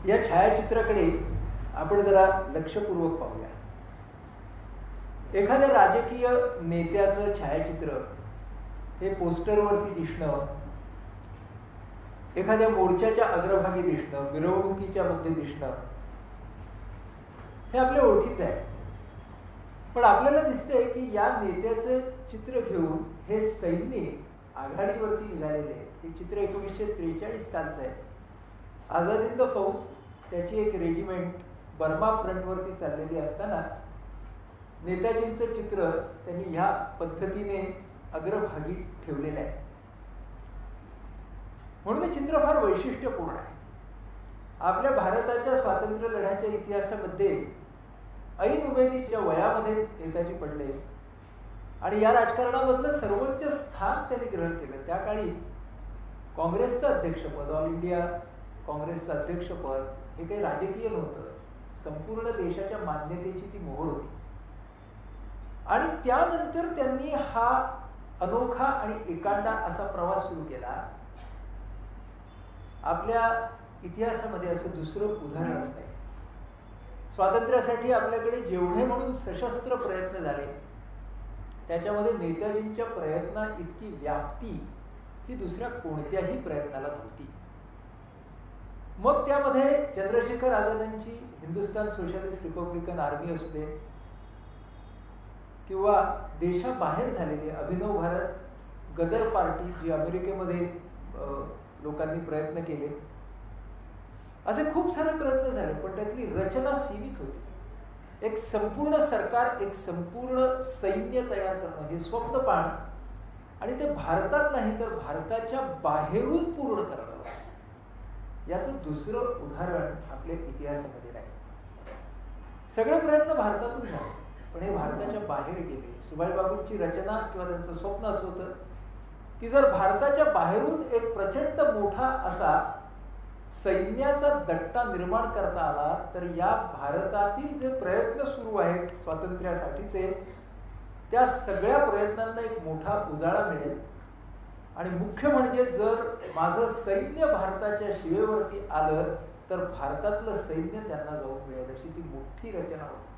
या छायाचित्राकडे आपण जरा लक्षपूर्वक पाहूया. एखाद्या राजकीय नेत्याचं छायाचित्र हे पोस्टरवरती दिसणं, एखाद्या मोर्चाच्या अग्रभागी दिसणं, मिरवणुकीच्या मध्ये दिसणं, हे आपल्या ओळखीचं आहे. पण आपल्याला दिसतंय की या नेत्याचं चित्र घेऊन हे सैनिक आघाडीवरती निघालेले आहेत. हे चित्र 1943 सालचं आहे. आझाद हिंद फौज त्याची एक रेजिमेंट बर्मा फ्रंटवरती चाललेली असताना नेताजींचं चित्र त्यांनी ह्या पद्धतीने अग्रभागी ठेवलेलं आहे. म्हणून हे चित्र फार वैशिष्ट्यपूर्ण आहे. आपल्या भारताच्या स्वातंत्र्य लढ्याच्या इतिहासामध्ये ऐन उमेदीच्या वयामध्ये नेताजी पडले आणि या राजकारणामधलं सर्वोच्च स्थान त्यांनी ग्रहण केलं. त्या काळी काँग्रेसचं अध्यक्षपद, ऑल इंडिया काँग्रेसचं अध्यक्षपद हे काही राजकीय नव्हतं, संपूर्ण देशाच्या मान्यतेची ती मोहर होती. आणि त्यानंतर त्यांनी हा अनोखा आणि एकांडा असा प्रवास सुरू केला. आपल्या इतिहासामध्ये असं दुसरं उदाहरणच नाही. स्वातंत्र्यासाठी आपल्याकडे जेवढे म्हणून सशस्त्र प्रयत्न झाले त्याच्यामध्ये नेताजींच्या प्रयत्ना इतकी व्याप्ती ही दुसऱ्या कोणत्याही प्रयत्नाला नव्हती. मग त्यामध्ये चंद्रशेखर आझादांची हिंदुस्थान सोशलिस्ट रिपब्लिकन आर्मी असू दे किंवा देशाबाहेर झालेली अभिनव भारत गदर पार्टी जी अमेरिकेमध्ये लोकांनी प्रयत्न केले, असे खूप सारे प्रयत्न झाले. पण त्यातली रचना सीमित होती. एक संपूर्ण सरकार, एक संपूर्ण सैन्य तयार करणं हे स्वप्न पाहणं आणि ते भारतात नाही तर भारताच्या बाहेरून पूर्ण करणं, याचं दुसरं उदाहरण आपल्या इतिहासामध्ये नाही. सगळे प्रयत्न भारतातून झाले पण हे भारताच्या बाहेर गेले. सुभाषबाबूंची रचना किंवा त्यांचं स्वप्न असं होतं की जर भारताच्या बाहेरून एक प्रचंड मोठा असा सैन्याचा दट्टा निर्माण करता आला तर या भारतातील जे प्रयत्न सुरू आहेत स्वातंत्र्यासाठीचे त्या सगळ्या प्रयत्नांना एक मोठा उजाळा मिळेल. आणि मुख्य म्हणजे जर माझं सैन्य भारताच्या शिवेवरती आलं तर भारतातलं सैन्य त्यांना जाऊन मिळेल, अशी ती मोठी रचना होती.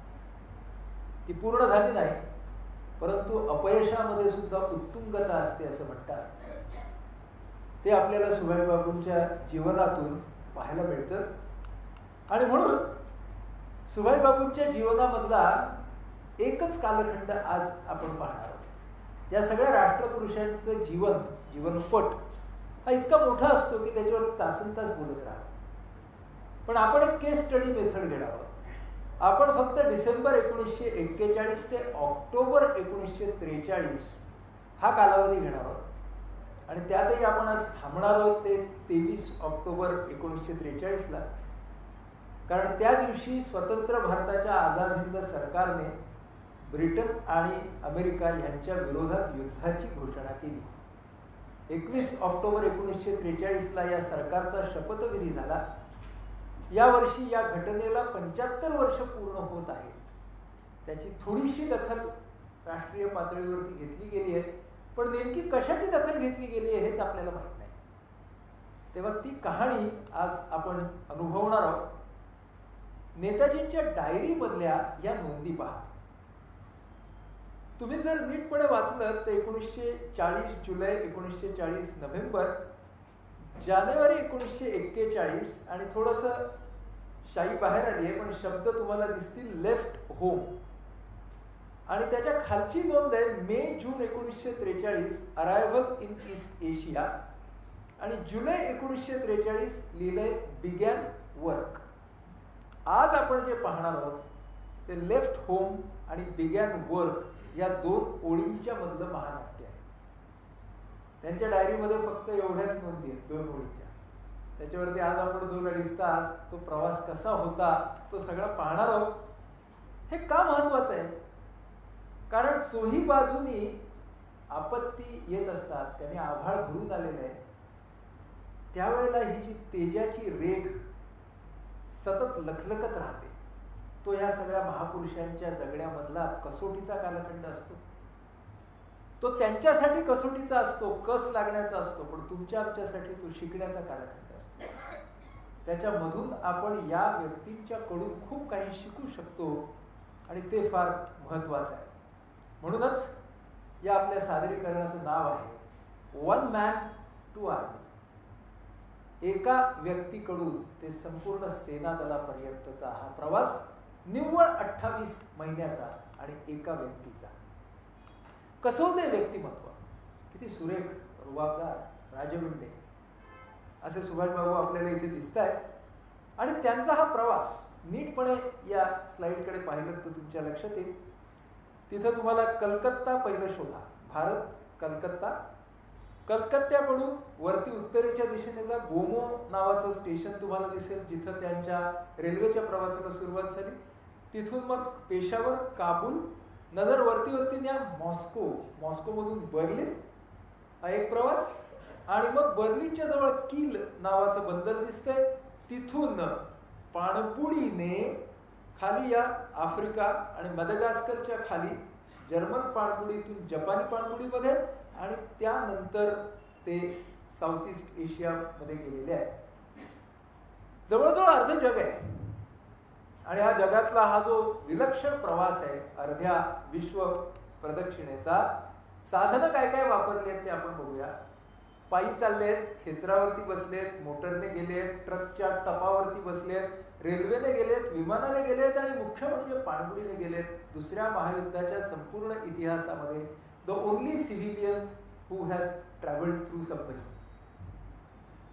ती पूर्ण झाली नाही परंतु अपयशामध्ये सुद्धा उत्तुंगता असते असं म्हणतात. ते आपल्याला सुभाषबाबूंच्या जीवनातून पाहायला मिळतं. आणि म्हणून सुभाषबाबूंच्या जीवनामधला एकच कालखंड आज आपण पाहणार आहोत. या सगळ्या राष्ट्रपुरुषांचं जीवनपट हा इतका मोठा असतो की त्याच्यावर तासनतास बोलत राहा. पण आपण एक केस स्टडी मेथड घेणार आहोत. आपण फक्त डिसेंबर 1941 ते ऑक्टोबर 1943 हा कालावधी घेणार आहोत. आणि त्यातही आपण आज थांबणार आहोत ते 23 ऑक्टोबर 1943ला. कारण त्या दिवशी स्वतंत्र भारताच्या आझाद हिंद सरकारने ब्रिटन आणि अमेरिका यांच्या विरोधात युद्धाची घोषणा केली. 21 ऑक्टोबर 1943ला या सरकारचा शपथविधी झाला. यावर्षी या घटनेला 75 वर्ष पूर्ण होत आहेत. त्याची थोडीशी दखल राष्ट्रीय पातळीवरती घेतली गेली आहे पण नेमकी कशाची दखल घेतली गेली आहे हेच आपल्याला माहित नाही. तेव्हा ती कहाणी आज आपण अनुभवणार आहोत. नेताजींच्या डायरीमधल्या या नोंदी पहा. तुम्ही जर नीटपणे वाचलं तर 1940 जुलै, 1940 नोव्हेंबर, जानेवारी 1941 आणि थोडंसं शाई बाहेर आली आहे पण शब्द तुम्हाला दिसतील लेफ्ट होम. आणि त्याच्या खालची नोंद आहे मे जून 1943 अरायव्हल इन ईस्ट एशिया आणि जुलै 1943 लिहिलंय बिगॅन वर्क. आज आपण जे पाहणार आहोत ते लेफ्ट होम आणि बिगॅन वर्क या दोन ओळींच्या मधलं महानाट्य आहे. त्यांच्या डायरीमध्ये फक्त एवढ्याच नोंदी आहेत, 2 ओळीच्या. त्याच्यावरती आज आपण 2-2.5 तास तो प्रवास कसा होता तो सगळा पाहणार आहोत. हे का महत्वाचं आहे? कारण चोही बाजूनी आपत्ती येत असतात, त्याने आभाळ भरून आलेलं आहे. त्यावेळेला ही जी तेजाची रेघ सतत लखलखत राहते तो या सगळ्या महापुरुषांच्या जगण्यामधला कसोटीचा कालखंड असतो. तो त्यांच्यासाठी कसोटीचा असतो, कस लागण्याचा असतो, पण तुमच्या आमच्यासाठी तो शिकण्याचा कालखंड असतो. त्याच्यामधून आपण या व्यक्तींच्याकडून खूप काही शिकू शकतो आणि ते फार महत्त्वाचं आहे. म्हणूनच या आपल्या सादरीकरणाचं नाव आहे वन मॅन टू आर्मी. एका व्यक्तीकडून ते संपूर्ण सेनादलापर्यंतचा हा प्रवास निव्वळ 28 महिन्याचा आणि एका व्यक्तीचा. कसं होते व्यक्तिमत्व, किती सुरेख, रुबाबदार, राजविंडे असे सुभाषबाबू आपल्याला इथे दिसत आहेत. आणि त्यांचा हा प्रवास नीटपणे या स्लाइडकडे पाहिलं तर तुमच्या लक्षात येईल. तिथं तुम्हाला कलकत्ता पहिलं शोधा. भारत, कलकत्ता. कलकत्त्याकडून वरती उत्तरेच्या दिशेने जा, गोमो नावाचं स्टेशन तुम्हाला दिसेल जिथं त्यांच्या रेल्वेच्या प्रवासाला सुरुवात झाली. तिथून मग पेशावर, काबूल, नजर वरती वरती न्या, मॉस्को, मॉस्कोमधून बर्लिन हा एक प्रवास. आणि मग बर्लिनच्या जवळ किल नावाचं बंदर दिसतंय, तिथून पाणबुडीने खाली या आफ्रिका आणि मदागास्करच्या खाली जर्मन पाणबुडीतून जपानी पाणबुडीमध्ये आणि त्यानंतर ते साऊथ ईस्ट एशियामध्ये गेलेले आहे. जवळजवळ अर्ध जग आहे. आणि हा जगातला हा जो विलक्षण प्रवास आहे अर्ध्या विश्व प्रदक्षिणेचा, साधनं काय काय वापरली आहेत ते आपण बघूया. पायी चाललेत, खेचरावरती बसलेत, मोटरने गेलेत, ट्रकच्या टपावरती बसलेत, रेल्वेने गेलेत, विमानाने गेलेत आणि मुख्य म्हणजे पाणबुडीने गेलेत. दुसऱ्या महायुद्धाच्या संपूर्ण इतिहासामध्ये the only civilian who has travelled through submarine.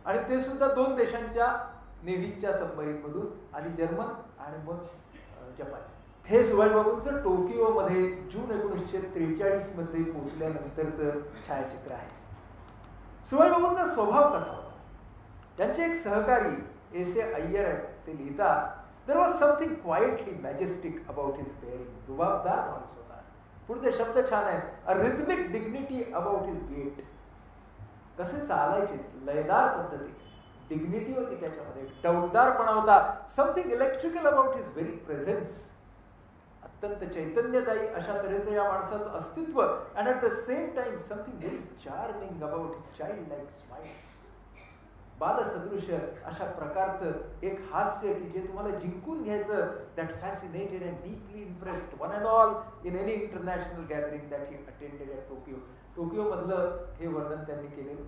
आणि ते सुद्धा 2 देशांच्या नेव्हीच्या सबमरीनमधून, आधी जर्मन आणि मग जपान. हे सुभाषबाबूंचं टोकियोमध्ये जून 1943 मध्ये पोहोचल्यानंतरचं छायाचित्र आहे. सुभाषबाबूंचा स्वभाव कसा होता? त्यांचे एक सहकारी एस ए अय्यर आहेत, ते लिहितात, there was something quietly majestic about his bearing. रुबाबदार माणूस होता. पुढचे शब्द छान आहेत, a rhythmic dignity about his gait. कसे चालायचे, लयदार पद्धतीने, डिग्निटी होती त्याच्यामध्ये, टवदारपणा होता. Something electrical about his very presence. अत्यंत चैतन्यदायी अशा तऱ्हेचं या माणसाचं अस्तित्व. And at the same time something very charming about his child like smile. बालसदृश्य अशा प्रकारचं एक हास्य की जे तुम्हाला जिंकून घ्यायचं. That fascinated and deeply impressed one and all in any international gathering that he attended at Tokyo. टोकियोमधलं हे वर्णन त्यांनी केलेलं.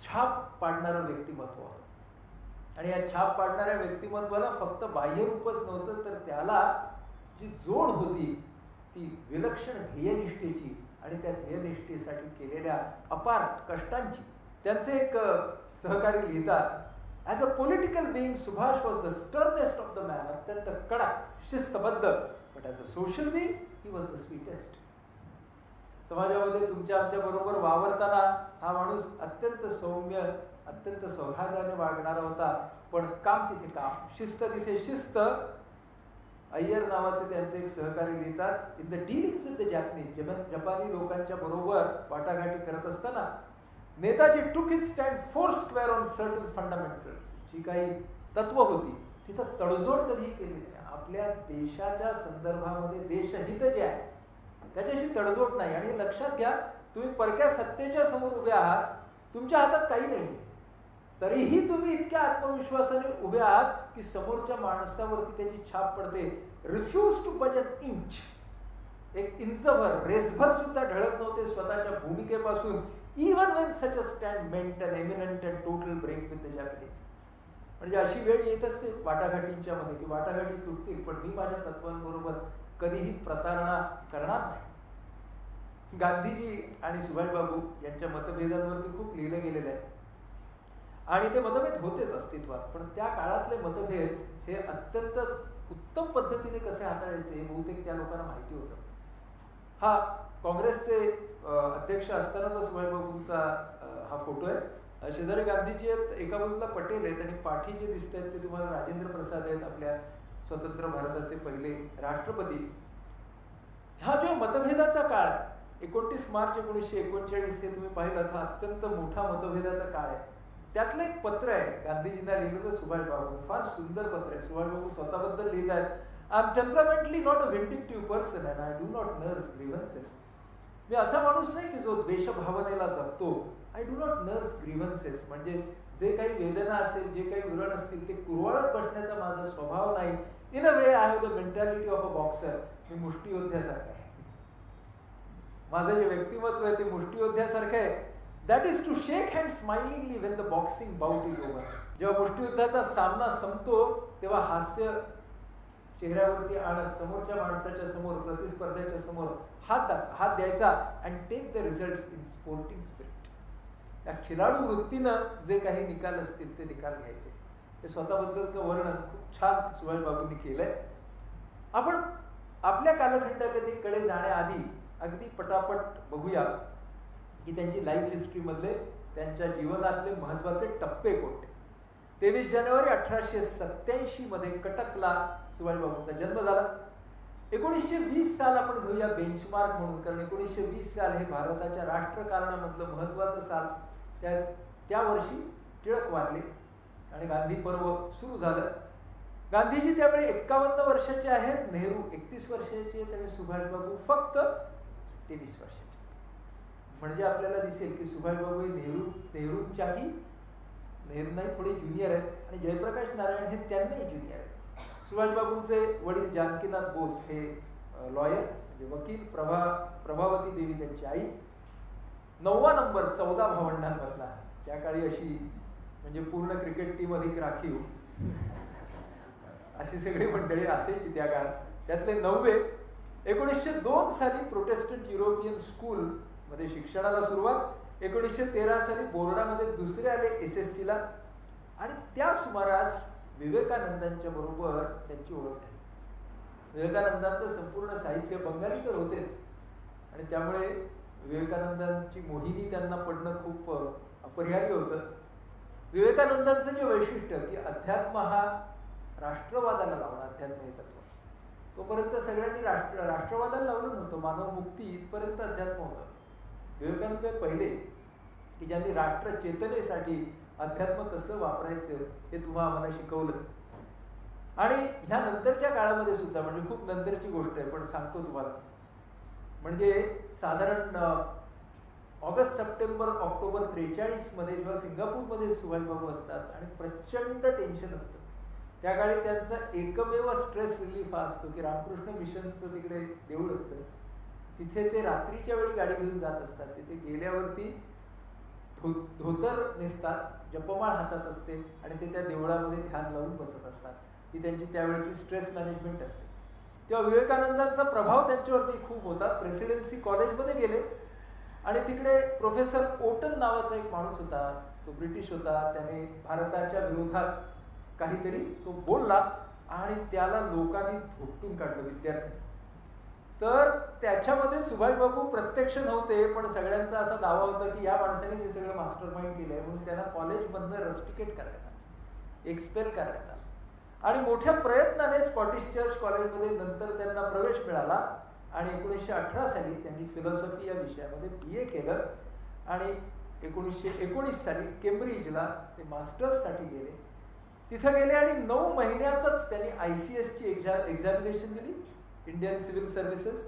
छाप पाडणारं व्यक्तिमत्व होतं. आणि या छाप पाडणाऱ्या व्यक्तिमत्वाला फक्त बाह्य रूपच नव्हतं, तर त्याला जी जोड होती ती विलक्षण ध्येयनिष्ठेची आणि त्या ध्येयनिष्ठेसाठी केलेल्या अपार कष्टांची. त्यांचे एक सहकारी लिहितात, as a political being Subhash was the sternest of the man. अत्यंत कडक, शिस्तबद्ध. But as a social being he was the sweetest. समाजामध्ये तुमच्या आमच्या बरोबर वावरताना हा माणूस अत्यंत सौम्य, अत्यंत सौहार्दाने वागणारा होता. पण काम तिथे काम, शिस्त तिथे शिस्त. अय्यर नावाचे त्यांचे एक सहकारी लिहितात, in the dealing with the Japanese, जपानी लोकांच्या बरोबर वाटाघाटी करत असताना Netaji took his stand four square on certain fundamentals. जी काही तत्व होती तिथं तडजोड कधीही केली नाही. आपल्या देशाच्या संदर्भामध्ये देशहित जे आहे त्याच्याशी तडजोड नाही. आणि लक्षात घ्या, तुम्ही परक्या सत्तेच्या समोर उभे आहात, तुमच्या हातात काही नाही, तरीही तुम्ही इतक्या आत्मविश्वासाने उभे आहात की समोरच्या माणसावरती त्याची छाप पडते. रिफ्यूज टू बज अन इंच. एक इंचभर, रेसभर सुद्धा ढळत नव्हते स्वतःच्या भूमिकेपासून. Even when such a stand meant an eminent and total break with the Japanese. म्हणजे अशी वेळ येत असते वाटाघाटींच्या मध्ये की वाटाघाटी तुटतील, पण मी माझ्या तत्वांबरोबर कधीही प्रतारणा करणार नाही. गांधीजी आणि सुभाषबाबू यांच्या मतभेदांवरती खूप लिहिलं गेलेलं आहे. आणि ते मतभेद होतेच अस्तित्वात, पण त्या काळातले मतभेद हे अत्यंत उत्तम पद्धतीने कसे हाताळायचे हे बहुतेक त्या लोकांना माहिती होतं. हा काँग्रेसचे अध्यक्ष असतानाचा सुभाषबाबूंचा हा फोटो आहे. शेजारी गांधीजी आहेत, एका बाजूला पटेल आहेत आणि पाठी जे दिसत आहेत ते तुम्हाला राजेंद्र प्रसाद आहेत, आपल्या स्वतंत्र भारताचे पहिले राष्ट्रपती. हा जो मतभेदाचा काळ 29 मार्च 1939 हे तुम्ही पाहिलं, हा अत्यंत मोठा मतभेदाचा काळ आहे. त्यातलं एक पत्र आहे गांधीजींना लिहिलेलं सुभाषबाबू, फार सुंदर पत्र आहे. सुभाषबाबू स्वतःबद्दल लिहित आहेत, I am temperamentally not a vindictive person and I do not nurse grievances. मी असा माणूस नाही की जो द्वेषभावनेला जपतो I do not nurse grievances, म्हणजे जे काही वेदना असेल, जे काही उरण असतील ते कुरवाळत बसण्याचा माझा स्वभाव नाही. In a way I have the mentality of a boxer. मी मुष्टियोद्ध्यासारखं आहे. माझं जे व्यक्तिमत्व आहे ते मुष्टियोद्ध्यासारखं आहे. That is to shake hand smilingly when the boxing bout is over. जेव्हा मुष्टियुद्धाचा सामना संपतो तेव्हा हास्य चेहऱ्यावरती आणत समोरच्या माणसाच्या समोर, प्रतिस्पर्ध्याच्या समोर हात द्यायचा and take the results in sporting spirit. त्या खिलाडू वृत्तीनं जे काही निकाल असतील ते निकाल घ्यायचे. हे स्वतःबद्दलचं वर्णन खूप छान सुभाषबाबूंनी केलंय. आपण आपल्या कालखंडाकडे जाण्याआधी अगदी पटापट बघूया की त्यांची लाईफ हिस्ट्रीमधले त्यांच्या जीवनातले महत्वाचे टप्पे कोणते. 23 जानेवारी 1887 मध्ये कटकला सुभाषबाबूंचा जन्म झाला. 1920 साल आपण घेऊया बेंचमार्क म्हणून, कारण 1920 साल हे भारताच्या राष्ट्रकारणामधलं महत्वाचं साल. त्या वर्षी टिळक वारले आणि गांधी पर्व सुरू झालं. गांधीजी त्यावेळी 51 वर्षाचे आहेत, नेहरू 31 वर्षाचे आहेत आणि सुभाषबाबू फक्त 23 वर्षाचे. म्हणजे आपल्याला दिसेल की सुभाषबाबू नेहरूंच्याही नाही थोडे ज्युनियर आहेत आणि जयप्रकाश नारायण हे त्यांनाही ज्युनियर आहेत. सुभाषबाबूंचे वडील जानकीनाथ बोस हे लॉयर म्हणजे वकील, प्रभावती देवी त्यांची आई. 9वा नंबर 14 भावंडांमधला. त्या काळी अशी म्हणजे पूर्ण क्रिकेट टीम अधिक राखीव अशी सगळी मंडळी असायची त्या काळात. त्यातले 9वे. 1902 साली प्रोटेस्टंट युरोपियन स्कूल मध्ये शिक्षणाला सुरुवात. 1913 साली बोर्डामध्ये दुसरे आले SSC ला आणि त्या सुमारास विवेकानंदांच्या बरोबर त्यांची ओळख झाली. विवेकानंदांचं संपूर्ण साहित्य बंगाली तर होतेच आणि त्यामुळे विवेकानंदांची मोहिनी त्यांना पडणं खूप अपरिहार्य होतं. विवेकानंदांचं जे वैशिष्ट्य की अध्यात्म हा राष्ट्रवादाला लावणं, अध्यात्म हे तत्व तोपर्यंत सगळ्यांनी राष्ट्रवादाला लावलं नव्हतं. मानव मुक्ती इथपर्यंत अध्यात्म होतं. विवेकानंद पहिले की ज्यांनी राष्ट्र चेतनेसाठी अध्यात्म कसं वापरायचं हे तुम्हा आम्हाला शिकवलं. आणि ह्या नंतरच्या काळामध्ये सुद्धा, म्हणजे खूप नंतरची गोष्ट आहे पण सांगतो तुम्हाला, म्हणजे साधारण ऑगस्ट, सप्टेंबर, ऑक्टोबर 43 मध्ये जेव्हा सिंगापूरमध्ये सुभाषबाबू असतात आणि प्रचंड टेन्शन असतं. त्या काळी त्यांचा एकमेव स्ट्रेस रिलीफ हा असतो की रामकृष्ण मिशनचं तिकडे देऊळ असतं. तिथे ते रात्रीच्या वेळी गाडी घेऊन जात असतात. तिथे गेल्यावरती धोतर नेसतात, जपमाळ हातात असते आणि ते त्या देवळामध्ये ध्यान लावून बसत असतात. ही त्यांची त्यावेळेची स्ट्रेस मॅनेजमेंट असते. तेव्हा विवेकानंदांचा प्रभाव त्यांच्यावरती खूप होता. प्रेसिडेन्सी कॉलेजमध्ये गेले आणि तिकडे प्रोफेसर ओटन नावाचा एक माणूस होता, तो ब्रिटिश होता. त्याने भारताच्या विरोधात काहीतरी तो बोलला आणि त्याला लोकांनी धोपटून काढलं, विद्यार्थ्यांनी. तर त्याच्यामध्ये सुभाषबाबू प्रत्यक्ष नव्हते पण सगळ्यांचा असा दावा होता की या माणसाने हे सगळं मास्टर माइंड केलंय म्हणून त्यांना कॉलेजमधनं रस्टिकेट करण्यात आलं, एक्सपेल करण्यात आलं. आणि मोठ्या प्रयत्नाने स्कॉटिश चर्च कॉलेजमध्ये नंतर त्यांना प्रवेश मिळाला आणि 1918 साली त्यांनी फिलॉसॉफी या विषयामध्ये BA केलं आणि 1919 साली केम्ब्रिजला ते मास्टर्ससाठी गेले. तिथं गेले आणि 9 महिन्यातच त्यांनी ICSची एक्झामिनेशन दिली, इंडियन सिव्हिल सर्व्हिसेस,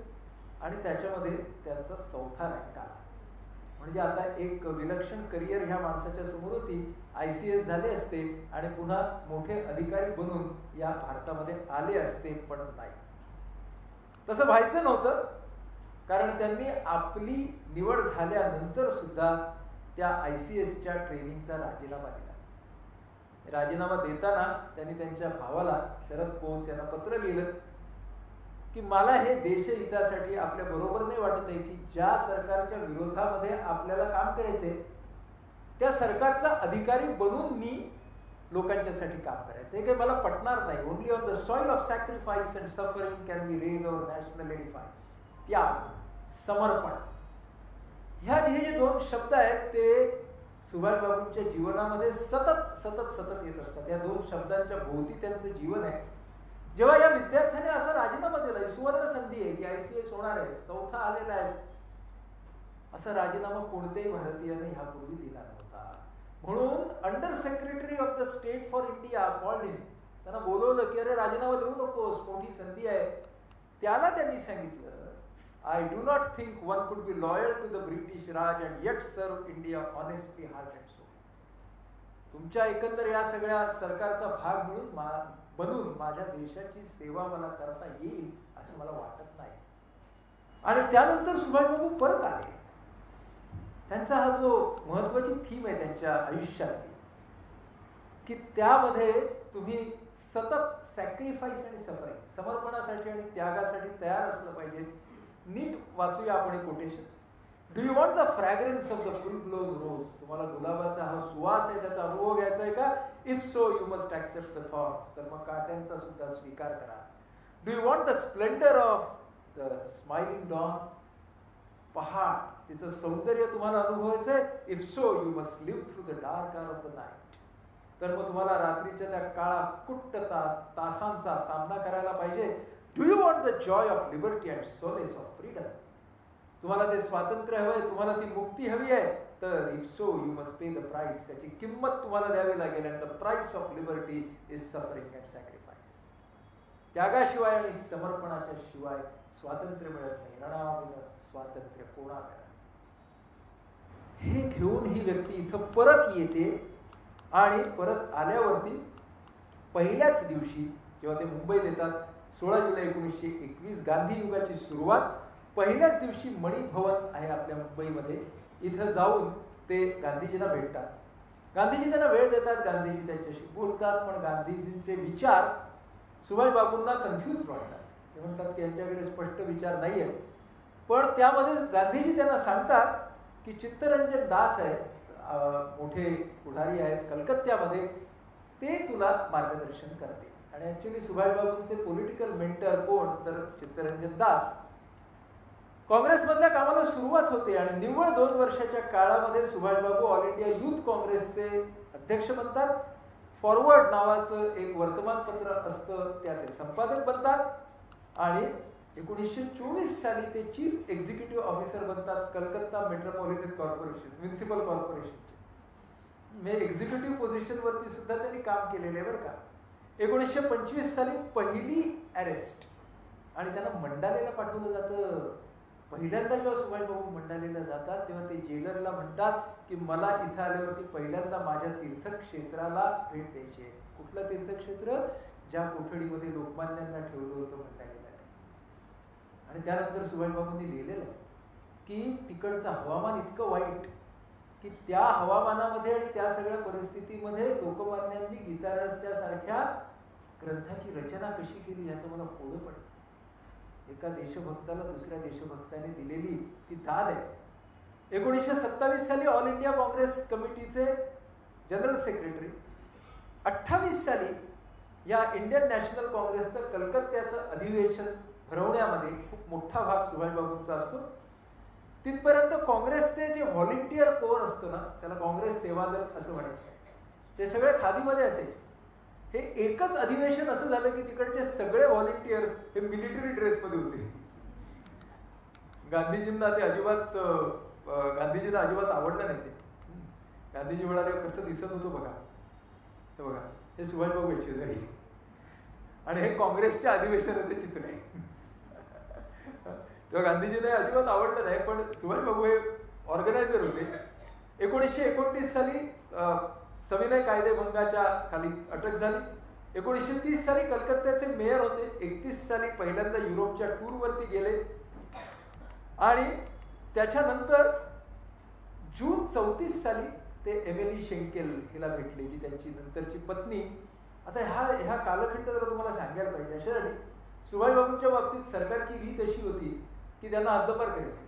आणि त्याच्यामध्ये त्यांचा 4था रँक आला. म्हणजे आता एक विलक्षण करिअर ह्या माणसाच्या समोर होती. ICS झाले असते आणि पुन्हा मोठे अधिकारी बनून या भारतामध्ये आले असते, पण नाही, तसं व्हायचं नव्हतं. कारण त्यांनी आपली निवड झाल्यानंतर सुद्धा त्या ICSच्या ट्रेनिंगचा राजीनामा दिला. राजीनामा देताना त्यांनी त्यांच्या भावाला शरद बोस यांना पत्र लिहिलं की मला हे देशहितासाठी आपल्या बरोबर नाही वाटत आहे की ज्या सरकारच्या विरोधामध्ये आपल्याला काम करायचे त्या सरकारचा अधिकारी बनून मी लोकांच्यासाठी काम करायचं, हे काही मला पटणार नाही. Only on the soil of sacrifice and suffering can be raise our national edifice. त्याग, समर्पण, ह्या जे 2 शब्द आहेत ते सुभाषबाबूंच्या जीवनामध्ये सतत सतत सतत येत असतात. या 2 शब्दांच्या भोवती त्यांचं जीवन आहे. जेव्हा या विद्यार्थ्याने असा राजीनामा दिलाय, सुवर्ण संधी आहे की ICS होणार आहे, 4था आलेला आहे, असा राजीनामा कोणत्याही भारतीयाने ह्यापूर्वी दिला नव्हता. म्हणून under secretary of the state for India called him, त्यांना बोलवलं की अरे राजीनामा देऊ नकोस, मोठी संधी आहे. त्याला त्यांनी सांगितलं I do not think one could be loyal to the British Raj and yet serve India honestly, heart and soul. तुमच्या एकंदर या सगळ्या सरकारचा भाग बनून माझ्या देशाची सेवा मला करता येईल असं मला वाटत नाही. आणि त्यानंतर सुभाषबाबू परत आले. त्यांचा हा जो महत्वाची थीम आहे त्यांच्या आयुष्यातली, की त्यामध्ये तुम्ही सतत सॅक्रिफाईस आणि सफरिंग, समर्पणासाठी आणि त्यागासाठी तयार असलं पाहिजे. नीट वाचूया आपण हे कोटेशन. Do you want the fragrance of the full blown rose? तुम्हाला गुलाबाचा हा सुवास आहे त्याचा अनुभव घ्यायचा आहे का? If so you must accept the thoughts. तर मग काट्यांचा सुद्धा स्वीकार करा. Do you want the splendour of the smiling dawn? पहाट तिचं सौंदर्य तुम्हाला अनुभवायचं आहे? If so you must live through the dark hour of the night. तर मग तुम्हाला रात्रीच्या त्या काळा कुट्ट तासांचा सामना करायला पाहिजे. Do you want the Joy of liberty and solace of freedom? तुम्हाला ते स्वातंत्र्य हवंय, तुम्हाला ती मुक्ती हवी आहे, तर if so you must pay the price. त्याची किंमत तुम्हाला द्यावी लागेल. And the price of liberty is suffering and sacrifice. त्यागाशिवाय आणि समर्पणाच्या शिवाय स्वातंत्र्य मिळत नाही. रणाविन स्वातंत्र्य कोणा मिळत. हे घेऊन ही व्यक्ती इथं परत येते आणि परत आल्यावरती पहिल्याच दिवशी जेव्हा ते मुंबईत येतात, 16 जुलै 1921, गांधी युगाची सुरुवात. पहिल्याच दिवशी मणिभवन आहे आपल्या मुंबईमध्ये. इथं जाऊन ते गांधीजींना भेटतात. गांधीजी त्यांना वेळ देतात, गांधीजी त्यांच्याशी बोलतात. पण गांधीजींचे विचार सुभाषबाबूंना कन्फ्यूज वाटतात. ते म्हणतात की यांच्याकडे स्पष्ट विचार नाही आहेत. पण त्यामध्ये गांधीजी त्यांना सांगतात की चित्तरंजन दास आहेत, मोठे पुढारी आहेत कलकत्त्यामध्ये, ते तुला मार्गदर्शन करते. आणि ऍक्च्युली सुभाषबाबूंचे पॉलिटिकल मेंटर कोण? तर चित्तरंजन दास. काँग्रेसमधल्या कामाला सुरुवात होते आणि निव्वळ 2 वर्षाच्या काळामध्ये सुभाषबाबू ऑल इंडिया युथ काँग्रेसचे अध्यक्ष बनतात. फॉरवर्ड नावाचं एक वर्तमानपत्र असतं त्याचे संपादक बनतात. आणि 1924 साली ते चीफ एक्झिक्युटिव्ह ऑफिसर बनतात कलकत्ता मेट्रोपॉलिटन कॉर्पोरेशन, म्युनिसिपल कॉर्पोरेशनचे. म्हणजे एक्झिक्युटिव्ह पोझिशनवरती सुद्धा त्यांनी काम केलेलं आहे बरं का. 1925 साली पहिली अरेस्ट आणि त्यांना मंडालेला पाठवलं जातं. पहिल्यांदा जेव्हा सुभाषबाबू मंडालेला जातात तेव्हा ते जेलरला म्हणतात की मला इथं आल्यावरती पहिल्यांदा माझ्या तीर्थक्षेत्राला भेट द्यायची आहे. कुठलं तीर्थक्षेत्र? ज्या कोठडीमध्ये लोकमान्यांना ठेवलं होतं मंडालेला. आणि त्यानंतर सुभाषबाबूंनी लिहिलेलं की तिकडचं हवामान इतकं वाईट की त्या हवामानामध्ये आणि त्या सगळ्या परिस्थितीमध्ये लोकमान्यांनी गीतारहस्यासारख्या ग्रंथाची रचना कशी केली याचं मला कोडं पडलं. एका देशभक्ताला दुसऱ्या देशभक्ताने दिलेली ती दाद आहे. 1927 साली ऑल इंडिया काँग्रेस कमिटीचे जनरल सेक्रेटरी. 28 साली या इंडियन नॅशनल काँग्रेसचं कलकत्त्याचं अधिवेशन भरवण्यामध्ये खूप मोठा भाग सुभाषबाबूंचा असतो. तिथपर्यंत काँग्रेसचे जे व्हॉलिंटियर कोर असतं ना, त्याला काँग्रेस सेवा दल असं म्हणायचं, ते सगळे खादीमध्ये असायचे. हे एकच अधिवेशन असं झालं की तिकडचे सगळे व्हॉलिंटियर्स हे मिलिटरी ड्रेसमध्ये होते. गांधीजींना अजिबात आवडलं नाही ते. गांधीजी म्हणाले कसं दिसत होतं बघा, हे बघा हे सुभाषबाबू आहेत शेजारी आणि हे काँग्रेसच्या अधिवेशनाचे चित्र आहे. तेव्हा गांधीजींना अजिबात आवडलं नाही, पण सुभाषबाबू हे ऑर्गनायझर होते. 1929 साली सविनय कायदेभंगाच्या खाली अटक झाली. 1930 साली कलकत्त्याचे मेयर होते. 31 साली पहिल्यांदा युरोपच्या टूरवरती गेले आणि त्याच्यानंतर जून 34 साली ते एमिली शेंकेल हिला भेटले, जी त्यांची नंतरची पत्नी. आता ह्या कालखंड जरा तुम्हाला सांगायला पाहिजे. अशासाठी सुभाषबाबूंच्या बाबतीत सरकारची रीत अशी होती की त्यांना हद्दपार करायचं.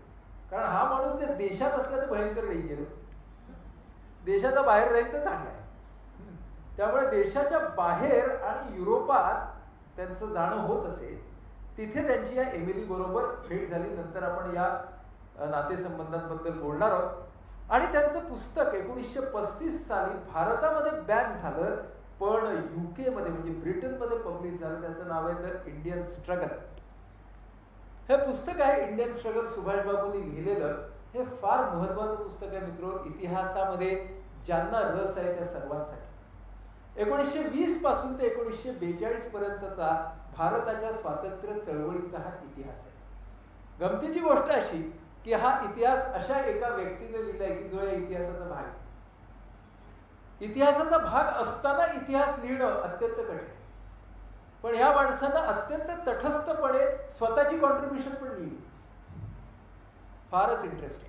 कारण हा माणूस जर देशात असला तर भयंकर डेंजरस, देशाच्या बाहेर राहील तर चांगला आहे. त्यामुळे देशाच्या बाहेर आणि युरोपात त्यांचं जाणं होत असेल. तिथे त्यांची या एमिली बरोबर भेट झाली. नंतर आपण या नातेसंबंधांबद्दल बोलणार आहोत. आणि त्यांचं पुस्तक 1935 साली भारतामध्ये बॅन झालं, पण UK मध्ये म्हणजे ब्रिटनमध्ये पब्लिश झालं. त्याचं नाव आहे द इंडियन स्ट्रगल. हे पुस्तक आहे इंडियन स्ट्रगल, सुभाषबाबूंनी लिहिलेलं. हे फार महत्वाचं पुस्तक आहे मित्रो, इतिहासामध्ये ज्यांना रस आहे त्या सर्वांसाठी. 1920 पासून ते 1942 पर्यंतचा भारताच्या स्वातंत्र्य चळवळीचा हा इतिहास आहे. गमतीची गोष्ट अशी की हा इतिहास अशा एका व्यक्तीने लिहिलाय की जो या इतिहासाचा भाग आहे. इतिहासाचा भाग असताना इतिहास लिहिणं अत्यंत कठीण, पण या माणसानं अत्यंत तटस्थपणे स्वतःची कॉन्ट्रीब्युशन पण लिहिली. फारच इंटरेस्टिंग.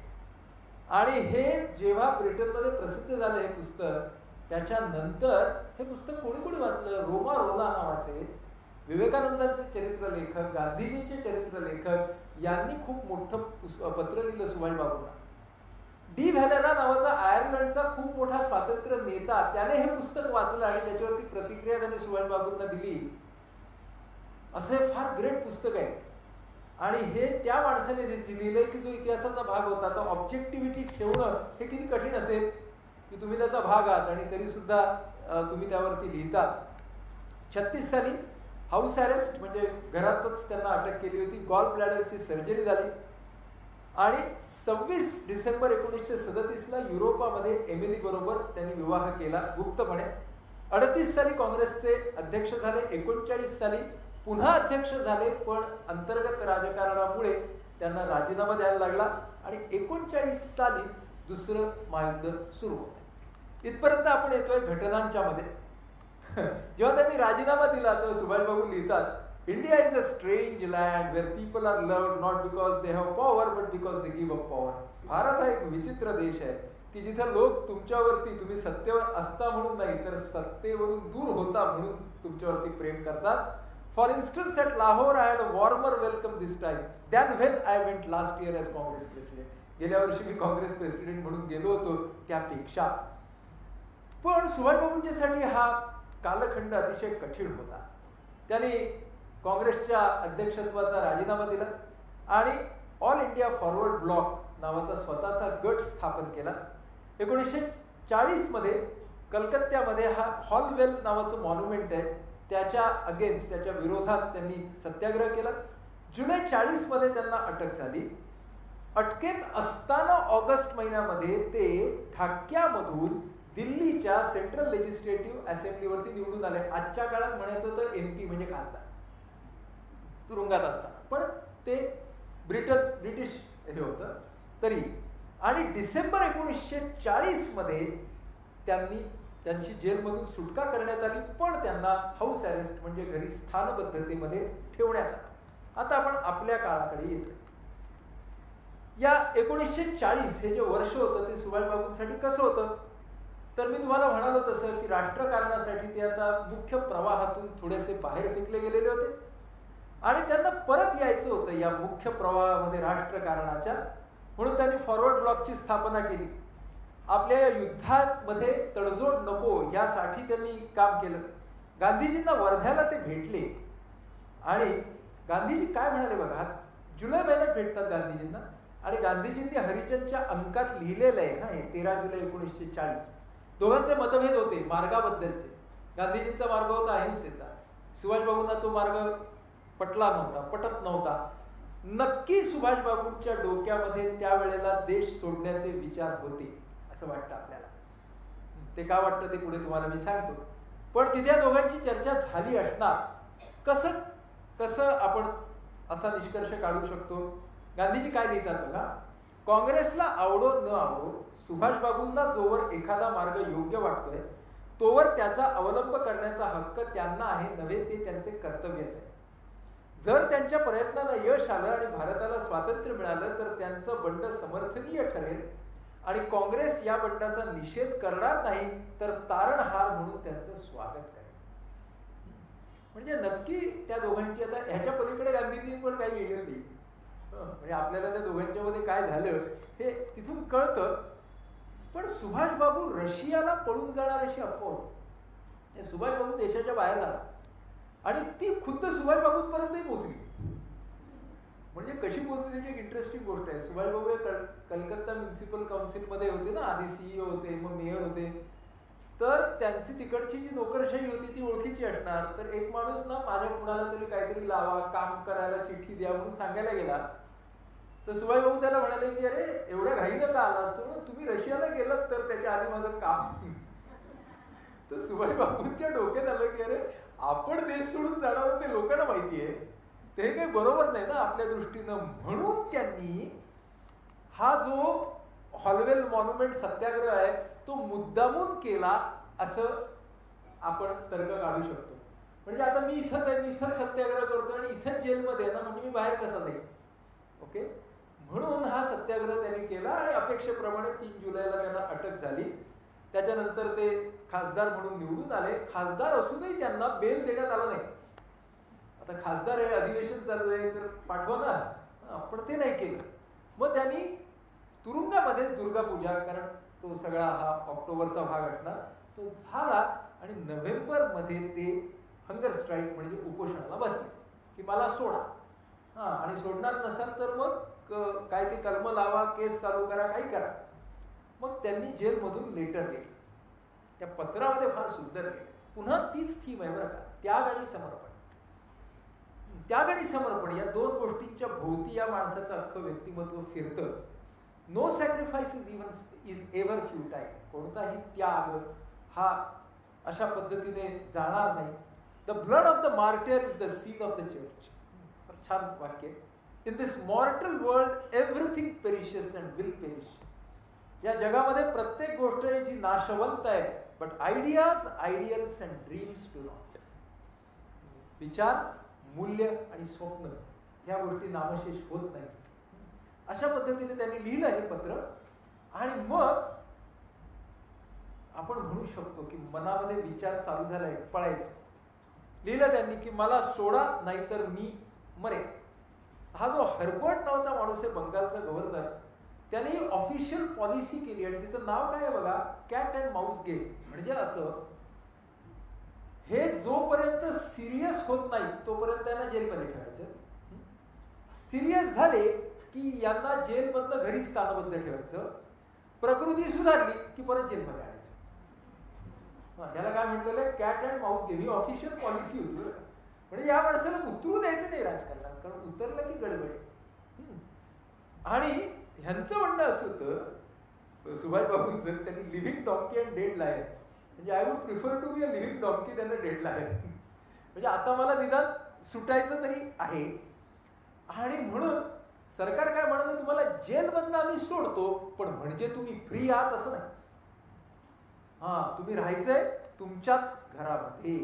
आणि हे जेव्हा ब्रिटनमध्ये प्रसिद्ध झालं हे पुस्तक, त्याच्यानंतर हे पुस्तक कोणी कोणी वाचलं? रोमा रोला नावाचे विवेकानंदांचे चरित्र लेखक, गांधीजींचे चरित्र लेखक यांनी खूप मोठं पत्र दिलं सुभाषबाबूंना. डी व्हॅलेरा नावाचा आयर्लंडचा खूप मोठा स्वातंत्र्य नेता, त्याने हे पुस्तक वाचलं आणि त्याच्यावरती प्रतिक्रिया त्याने सुभाषबाबूंना दिली. असे फार ग्रेट पुस्तक आहे. आणि हे त्या माणसाने लिहिलंय की जो इतिहासाचा भाग होता. तो ऑब्जेक्टिव्हिटी ठेवणं हे किती कठीण असेल की तुम्ही त्याचा भाग आहात आणि तरी सुद्धा तुम्ही त्यावरती लिहिता. 36 साली हाऊस अरेस्ट म्हणजे घरातच त्यांना अटक केली होती. गॉल ब्लॅडरची सर्जरी झाली आणि 26 डिसेंबर 1937ला युरोपामध्ये एमिली बरोबर त्यांनी विवाह केला गुप्तपणे. 38 साली काँग्रेसचे अध्यक्ष झाले. 39 साली पुन्हा अध्यक्ष झाले, पण अंतर्गत राजकारणामुळे त्यांना राजीनामा द्यायला लागला आणि 39 सालीच दुसरं महायुद्ध सुरू होतं. इथपर्यंत आपण येतोय घटनांच्या मध्ये. जेव्हा त्यांनी राजीनामा दिला तेव्हा सुभाषबाबू लिहितात, India is a strange land where people are loved not because they have power but because they give up power. Bharat हा एक विचित्र देश आहे की जिथे लोक तुमच्यावरती, तुम्ही सत्तेवर असता म्हणून नाही तर सत्तेवरून दूर होता म्हणून तुमच्यावरती प्रेम करतात. For instance, at Lahore, I had a warmer welcome this time than when I went last year as Congress president. गेल्या वर्षी मी काँग्रेस प्रेसिडेंट म्हणून गेलो होतो त्यापेक्षा. पण सुभाषबाबूंच्यासाठी हा कालखंड अतिशय कठीण होता. त्यांनी काँग्रेसच्या अध्यक्षत्वाचा राजीनामा दिला आणि ऑल इंडिया फॉरवर्ड ब्लॉक नावाचा स्वतःचा गट स्थापन केला. 1940 मध्ये कलकत्त्यामध्ये हा हॉलवेल नावाचं मॉन्युमेंट आहे, त्याच्या अगेन्स्ट, त्याच्या विरोधात त्यांनी सत्याग्रह केला. जुलै 40 मध्ये त्यांना अटक झाली. अटकेत असताना ऑगस्ट महिन्यामध्ये ते ढाक्यामधून दिल्लीच्या सेंट्रल लेजिस्लेटिव्ह असेंब्लीवरती निवडून आले. आजच्या काळात म्हणायचं तर MP म्हणजे खासदार, तुरुंगात असताना, पण ते ब्रिटिश हे होतं तरी. आणि डिसेंबर 1940 मध्ये त्यांची जेलमधून सुटका करण्यात आली, पण त्यांना हाऊस अरेस्ट म्हणजे घरी स्थानबद्धतेमध्ये ठेवण्यात आलं. आता आपण आपल्या काळाकडे येतो. या 1940 हे जे वर्ष होतं ते सुभाषबाबूंसाठी कसं होतं? तर मी तुम्हाला म्हणालो तसं की राष्ट्रकारणासाठी ते आता मुख्य प्रवाहातून थोडेसे बाहेर फेकले गेलेले होते आणि त्यांना परत यायचं होतं या मुख्य प्रवाहामध्ये राष्ट्रकारणाच्या. म्हणून त्यांनी फॉरवर्ड ब्लॉकची स्थापना केली. आपल्या या युद्धामध्ये तडजोड नको यासाठी त्यांनी काम केलं. गांधीजींना वर्ध्याला ते भेटले आणि गांधीजी काय म्हणाले बघा. जुलै महिन्यात भेटतात गांधीजींना आणि गांधीजींनी हरिजनच्या अंकात लिहिलेलं आहे ना, हे 13 जुलै 1940. दोघांचे मतभेद होते मार्गाबद्दलचे. गांधीजींचा मार्ग होता अहिंसेचा, सुभाषबाबूंना तो मार्ग पटला नव्हता, पटत नव्हता. नक्की सुभाषबाबूंच्या डोक्यामध्ये त्यावेळेला देश सोडण्याचे विचार होते असं वाटतं आपल्याला. ते का वाटतं ते पुढे तुम्हाला मी सांगतो. पण तिथे दोघांची चर्चा झाली असणार. कसं कसं आपण असा निष्कर्ष काढू शकतो? गांधीजी काय लिहितात बघा. काँग्रेसला आवडो न आवडो, सुभाषबाबूंना जोवर एखादा मार्ग योग्य वाटतोय तोवर त्याचा अवलंब करण्याचा हक्क त्यांना आहे, नव्हे ते त्यांचे कर्तव्यच आहे. जर त्यांच्या प्रयत्नानं यश आलं आणि भारताला स्वातंत्र्य मिळालं तर त्यांचं बंड समर्थनीय ठरेल आणि काँग्रेस या बंडाचा निषेध करणार नाही तर तारणहार म्हणून त्यांचं स्वागत करेल. म्हणजे नक्की त्या दोघांची, आता ह्याच्या पलीकडे गांधींनी पण काही लिहिलेलं नाही. म्हणजे आपल्याला त्या दोघांच्या मध्ये काय झालं हे तिथून कळतं. पण सुभाषबाबू रशियाला पळून जाणार अशी अफवा होती. सुभाषबाबू देशाच्या बाहेर जाणार आणि ती खुद्द सुभाषबाबूंपर्यंतही पोहोचली. म्हणजे कशी पोहोचली त्याची एक इंटरेस्टिंग गोष्ट आहे. सुभाषबाबू कलकत्ता म्युनिसिपल काउन्सिलमध्ये होते ना, आधी CEO होते, मग मेयर होते. तर त्यांची तिकडची जी नोकरशाही होती ती ओळखीची असणार. तर एक माणूस ना माझ्या कुणाला तरी काहीतरी लावा, काम करायला चिठ्ठी द्या म्हणून सांगायला गेला. तर सुभाषबाबू त्याला म्हणाले की अरे एवढ्या घाईनं का आला असतो, तुम्ही रशियाला गेलात तर त्याच्या आधी माझं काम. तर सुभाषबाबूंच्या डोक्यात आलं की अरे आपण देश सोडून जाणार ते लोकांना माहिती आहे, ते काही बरोबर नाही ना आपल्या दृष्टीनं. म्हणून त्यांनी हा जो हॉलवेल मॉन्युमेंट सत्याग्रह आहे तो मुद्दामून केला असं आपण तर्क काढू शकतो. म्हणजे आता मी इथंच आहे, मी इथंच सत्याग्रह करतो आणि इथंच जेलमध्ये आहे ना, म्हणजे मी बाहेर कसा जाईल. ओके, म्हणून हा सत्याग्रह त्यांनी केला आणि अपेक्षेप्रमाणे 3 जुलैला त्यांना अटक झाली. त्याच्यानंतर ते खासदार म्हणून निवडून आले. खासदार असूनही त्यांना बेल देण्यात आला नाही. आता खासदार आहे, अधिवेशन चालू आहे, तर पाठवा ना, पण ते नाही केलं. मग त्यांनी तुरुंगामध्येच दुर्गापूजा, कारण तो सगळा हा ऑक्टोबरचा भाग असणार, तो झाला आणि नोव्हेंबरमध्ये ते हंगर स्ट्राईक म्हणजे उपोषणाला बसले की मला सोडा. आणि सोडणार नसाल तर मग काय ते कलम लावा, केस चालू करा, काही करा. मग त्यांनी जेलमधून लेटर लिहिलं. त्या पत्रामध्ये फार सुंदर लिहिलं. पुन्हा तीच थीम आहे बरं का, त्याग आणि समर्पण. त्याग आणि समर्पण या 2 गोष्टींच्या भोवती या माणसाचं अख्खं व्यक्तिमत्व फिरतं. No sacrifice is ever futile. कोणताही त्याग हा अशा पद्धतीने जाणार नाही. The blood of the martyr is the seed of the church. छान वाक्य. In this mortal world everything perishes and will perish. या जगामध्ये प्रत्येक गोष्ट आहे जी नाशवंत आहे, but ideas, ideals and dreams do not. विचार, मूल्य आणि स्वप्न ह्या गोष्टी नामशेष होत नाहीत. अशा पद्धतीने त्यांनी लिहिलं हे पत्र. आणि मग आपण म्हणू शकतो की मनामध्ये विचार चालू झालाय पळायचं. लिहिलं त्यांनी की मला सोडा नाहीतर मी मरेन. हा जो हर्बर्ट नावाचा माणूस आहे बंगालचा गव्हर्नर, त्याने ऑफिशियल पॉलिसी केली आणि तिचं नाव काय आहे बघा, कॅट अँड माऊस गेम. म्हणजे असं, हे जोपर्यंत सिरियस होत नाही तोपर्यंत त्यांना जेलमध्ये ठेवायचं. सिरियस झाले की यांना जेलमधनं घरी स्थानबद्ध ठेवायचं. प्रकृती सुधारली की परत जेलमध्ये आणायचं. याला काय म्हटलेलं आहे, cat and Mouse game. He official policy होती. म्हणजे या माणसाला उतरू द्यायचं नाही राजकारणात, कारण उतरलं की गडबड. आणि ह्यांचं म्हणणं असं होतं सुभाषबाबूंचं, त्यांनी living donkey and dead lion. म्हणजे I would prefer to be a living donkey than a dead lion. म्हणजे आता मला निदान सुटायचं तरी आहे. आणि म्हणून सरकार काय म्हणाल, तुम्हाला जेलमधनं आम्ही सोडतो, पण म्हणजे तुम्ही फ्री आहात असं नाही. तुम्ही राहायचंय तुमच्याच घरामध्ये.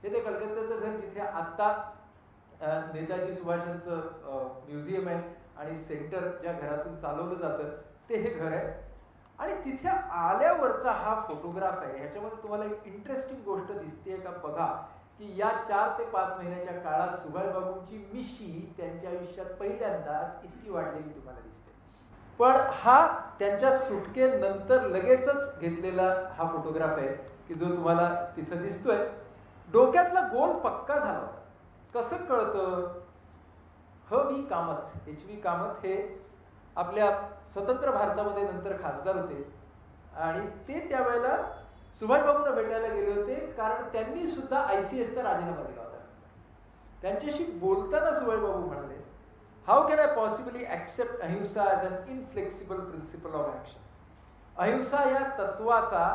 हे ते कलकत्त्याचं घर जिथे आत्ता नेताजी सुभाषांचं म्युझियम आहे आणि सेंटर ज्या घरातून चालवलं जातं ते हे घर आहे. आणि तिथे आल्यावरचा हा फोटोग्राफ आहे. ह्याच्यामध्ये तुम्हाला एक इंटरेस्टिंग गोष्ट दिसते का बघा, की या 4 ते 5 महिन्याच्या काळात सुभाषबाबूंची मिशी त्यांच्या आयुष्यात पहिल्यांदाच इतकी वाढलेली तुम्हाला दिसते. पण हा त्यांच्या सुटकेनंतर लगेचच घेतलेला हा फोटोग्राफ आहे की जो तुम्हाला तिथं दिसतोय. डोक्यातला गोल पक्का झाला होता. कसं कळतं, H.V. कामत हे आपल्या स्वतंत्र भारतामध्ये नंतर खासदार होते आणि ते त्यावेळेला सुभाषबाबूंना भेटायला गेले होते, कारण त्यांनी सुद्धा ICSचा राजीनामा दिला होता. त्यांच्याशी बोलताना सुभाषबाबू म्हणाले, how can I possibly accept ahimsa as an inflexible principle of action. Ahimsa या तत्वाचा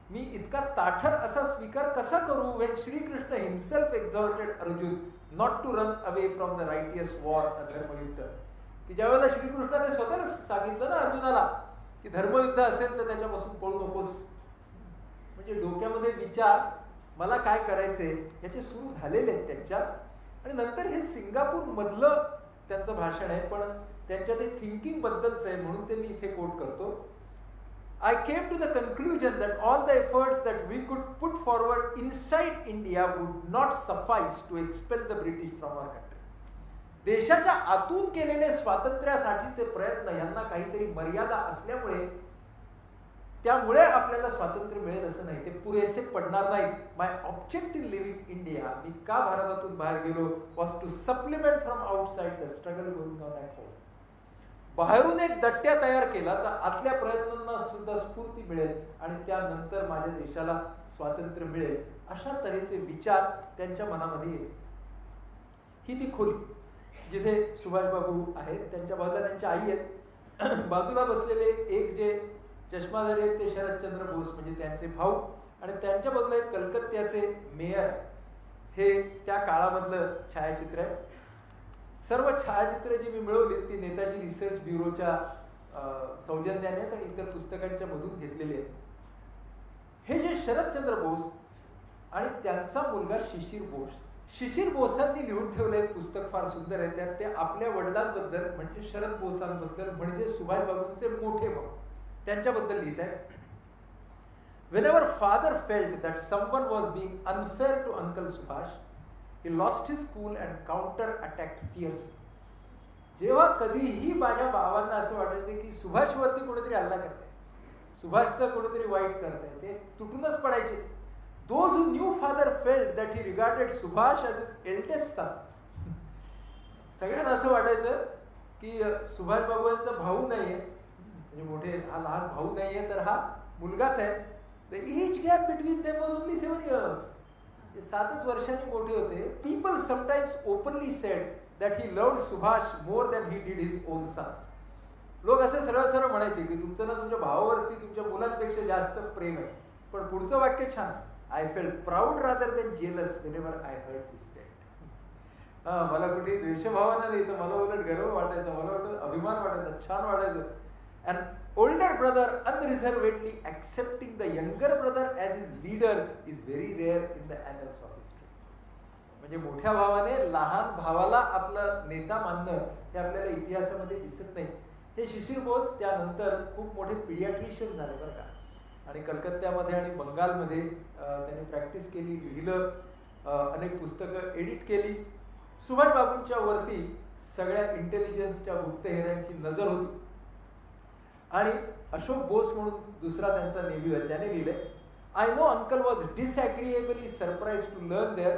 मी इतका ताठर असा स्वीकार कसा करू, when Shri Krishna himself exhorted Arjun not to run away from the righteous war, धर्मयुद्ध. की ज्यावेळेला श्रीकृष्णाने स्वतःला सांगितलं ना अर्जुनाला की धर्मयुद्ध असेल तर त्याच्यापासून पळू नकोस. म्हणजे डोक्यामध्ये विचार, मला काय करायचंय याचे सुरू झालेले आहेत त्यांच्या. आणि नंतर हे सिंगापूर मधलं त्यांचं भाषण आहे, पण त्यांच्या ते थिंकिंग बद्दलच आहे म्हणून ते मी इथे कोट करतो. I came to the conclusion that all the efforts that we could put forward inside India would not suffice to expel the British from our country. देशाच्या आतून केलेले स्वातंत्र्यासाठीचे प्रयत्न यांना काहीतरी मर्यादा असल्यामुळे, त्यामुळे आपल्याला स्वातंत्र्य मिळेल असं नाही, ते पुरेसे पडणार नाहीत. My object in leaving India, मी का भारतातून बाहेर गेलो, was to supplement from outside the struggle going on at home. बाहेरून एक दट्ट्या तयार केला तर आतल्या प्रयत्नांना सुद्धा स्फूर्ती मिळेल आणि त्यानंतर माझ्या देशाला स्वातंत्र्य मिळेल, अशा तऱ्हेचे विचार त्यांच्या मनामध्ये येते. ही ती खोली जिथे सुभाषबाबू आहेत. त्यांच्या बाजूला त्यांच्या आई आहेत. बाजूला बसलेले एक जे चष्माधारी आहेत ते शरदचंद्र बोस म्हणजे त्यांचे भाऊ, आणि त्यांच्या बाजूला एक कलकत्त्याचे मेयर. हे त्या काळामधलं छायाचित्र आहे. सर्व छायाचित्र जी मी मिळवली ती नेताजी रिसर्च ब्युरोच्या सौजन्याने आहेत आणि इतर पुस्तकांच्या मधून घेतलेली आहेत. हे जे शरदचंद्र बोस आणि त्यांचा मुलगा शिशिर बोस, शिशिर बोसांनी लिहून ठेवलं एक पुस्तक फार सुंदर आहे. त्यात ते आपल्या वडिलांबद्दल म्हणजे शरद बोसांबद्दल म्हणजे सुभाषबाबूंचे मोठे भाऊ त्यांच्याबद्दल लिहित आहेत. Whenever father felt that someone was being unfair to Uncle Subhash, he lost his cool and counter-attacked fiercely. जेव्हा कधीही माझ्या भावांना असं वाटायचं की सुभाषवरती कोणीतरी हल्ला करताय, सुभाषचं कोणीतरी वाईट करताय, ते तुटूनच पडायचे. Those who knew father felt that he regarded Subhash as his eldest son. सगळ्यांना असं वाटायचं की सुभाष बाबू यांचा भाऊ नाहीये, म्हणजे मोठे हा लहान भाऊ नाहीये तर हा मुलगाच आहे. The age gap between them was only 7 years. ते 7च वर्षांनी मोठे होते. People sometimes openly said that he loved Subhash more than he did his own sons. लोक असे सरळ सरळ म्हणायचे की तुमचं ना तुमच्या भावावरती तुमच्या मुलांपेक्षा जास्त प्रेम आहे. पण पुढचं वाक्य छान, I felt proud rather than jealous whenever I heard this said. मला कुठे द्वेषभावना नाही तर मला उलट गर्व वाटायचा, मला वाटतं अभिमान वाटायचा, छान वाटायचं. An older brother unreservedly accepting the younger brother as his leader is very rare in the annals of history. म्हणजे मोठ्या भावाने लहान भावाला आपला नेता मानणं हे आपल्याला इतिहासामध्ये दिसत नाही. हे शिशिर बोस त्यानंतर खूप मोठे पीडियाट्रिशियन झाले बरं का, आणि कलकत्त्यामध्ये आणि बंगालमध्ये त्यांनी प्रॅक्टिस केली, लिहिलं, अनेक पुस्तकं एडिट केली. सुभाषबाबूंच्या वरती सगळ्या इंटेलिजन्सच्या गुप्तहेरांची नजर होती. आणि अशोक बोस म्हणून दुसरा त्यांचा नेव्ही आहे, त्याने लिहिले, I know uncle was disagreeably surprise to learn there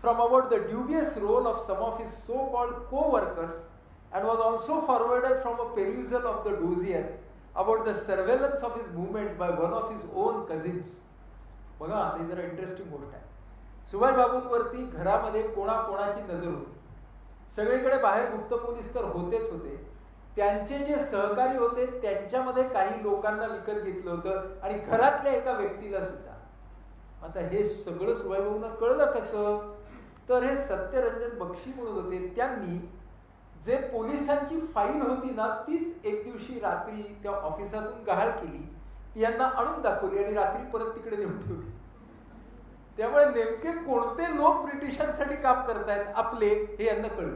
from about the dubious role of some of his so called coworkers and was also forwarded from a perusal of the dossier about the surveillance of his movements by one of his own cousins. बघा आता ही जरा interesting गोष्ट आहे. सुभाषबाबूंवरती घरामध्ये कोणाकोणाची नजर होती. सगळीकडे बाहेर गुप्त पोलीस तर होतेच होते, त्यांचे जे सहकारी होते त्यांच्यामध्ये काही लोकांना विकत घेतलं होतं आणि घरातल्या एका व्यक्तीला सुद्धा. आता हे सगळं सुभाषबाबूंना कळलं कसं, तर हे सत्यरंजन बक्षी म्हणून होते, त्यांनी जे पोलिसांची फाईल होती ना तीच एक दिवशी रात्री त्या ऑफिसातून गहाळ केली, ती यांना आणून दाखवली आणि रात्री परत तिकडे नेऊन ठेवली. त्यामुळे नेमके कोणते लोक ब्रिटिशांसाठी काम करतायत आपले हे यांना कळलं.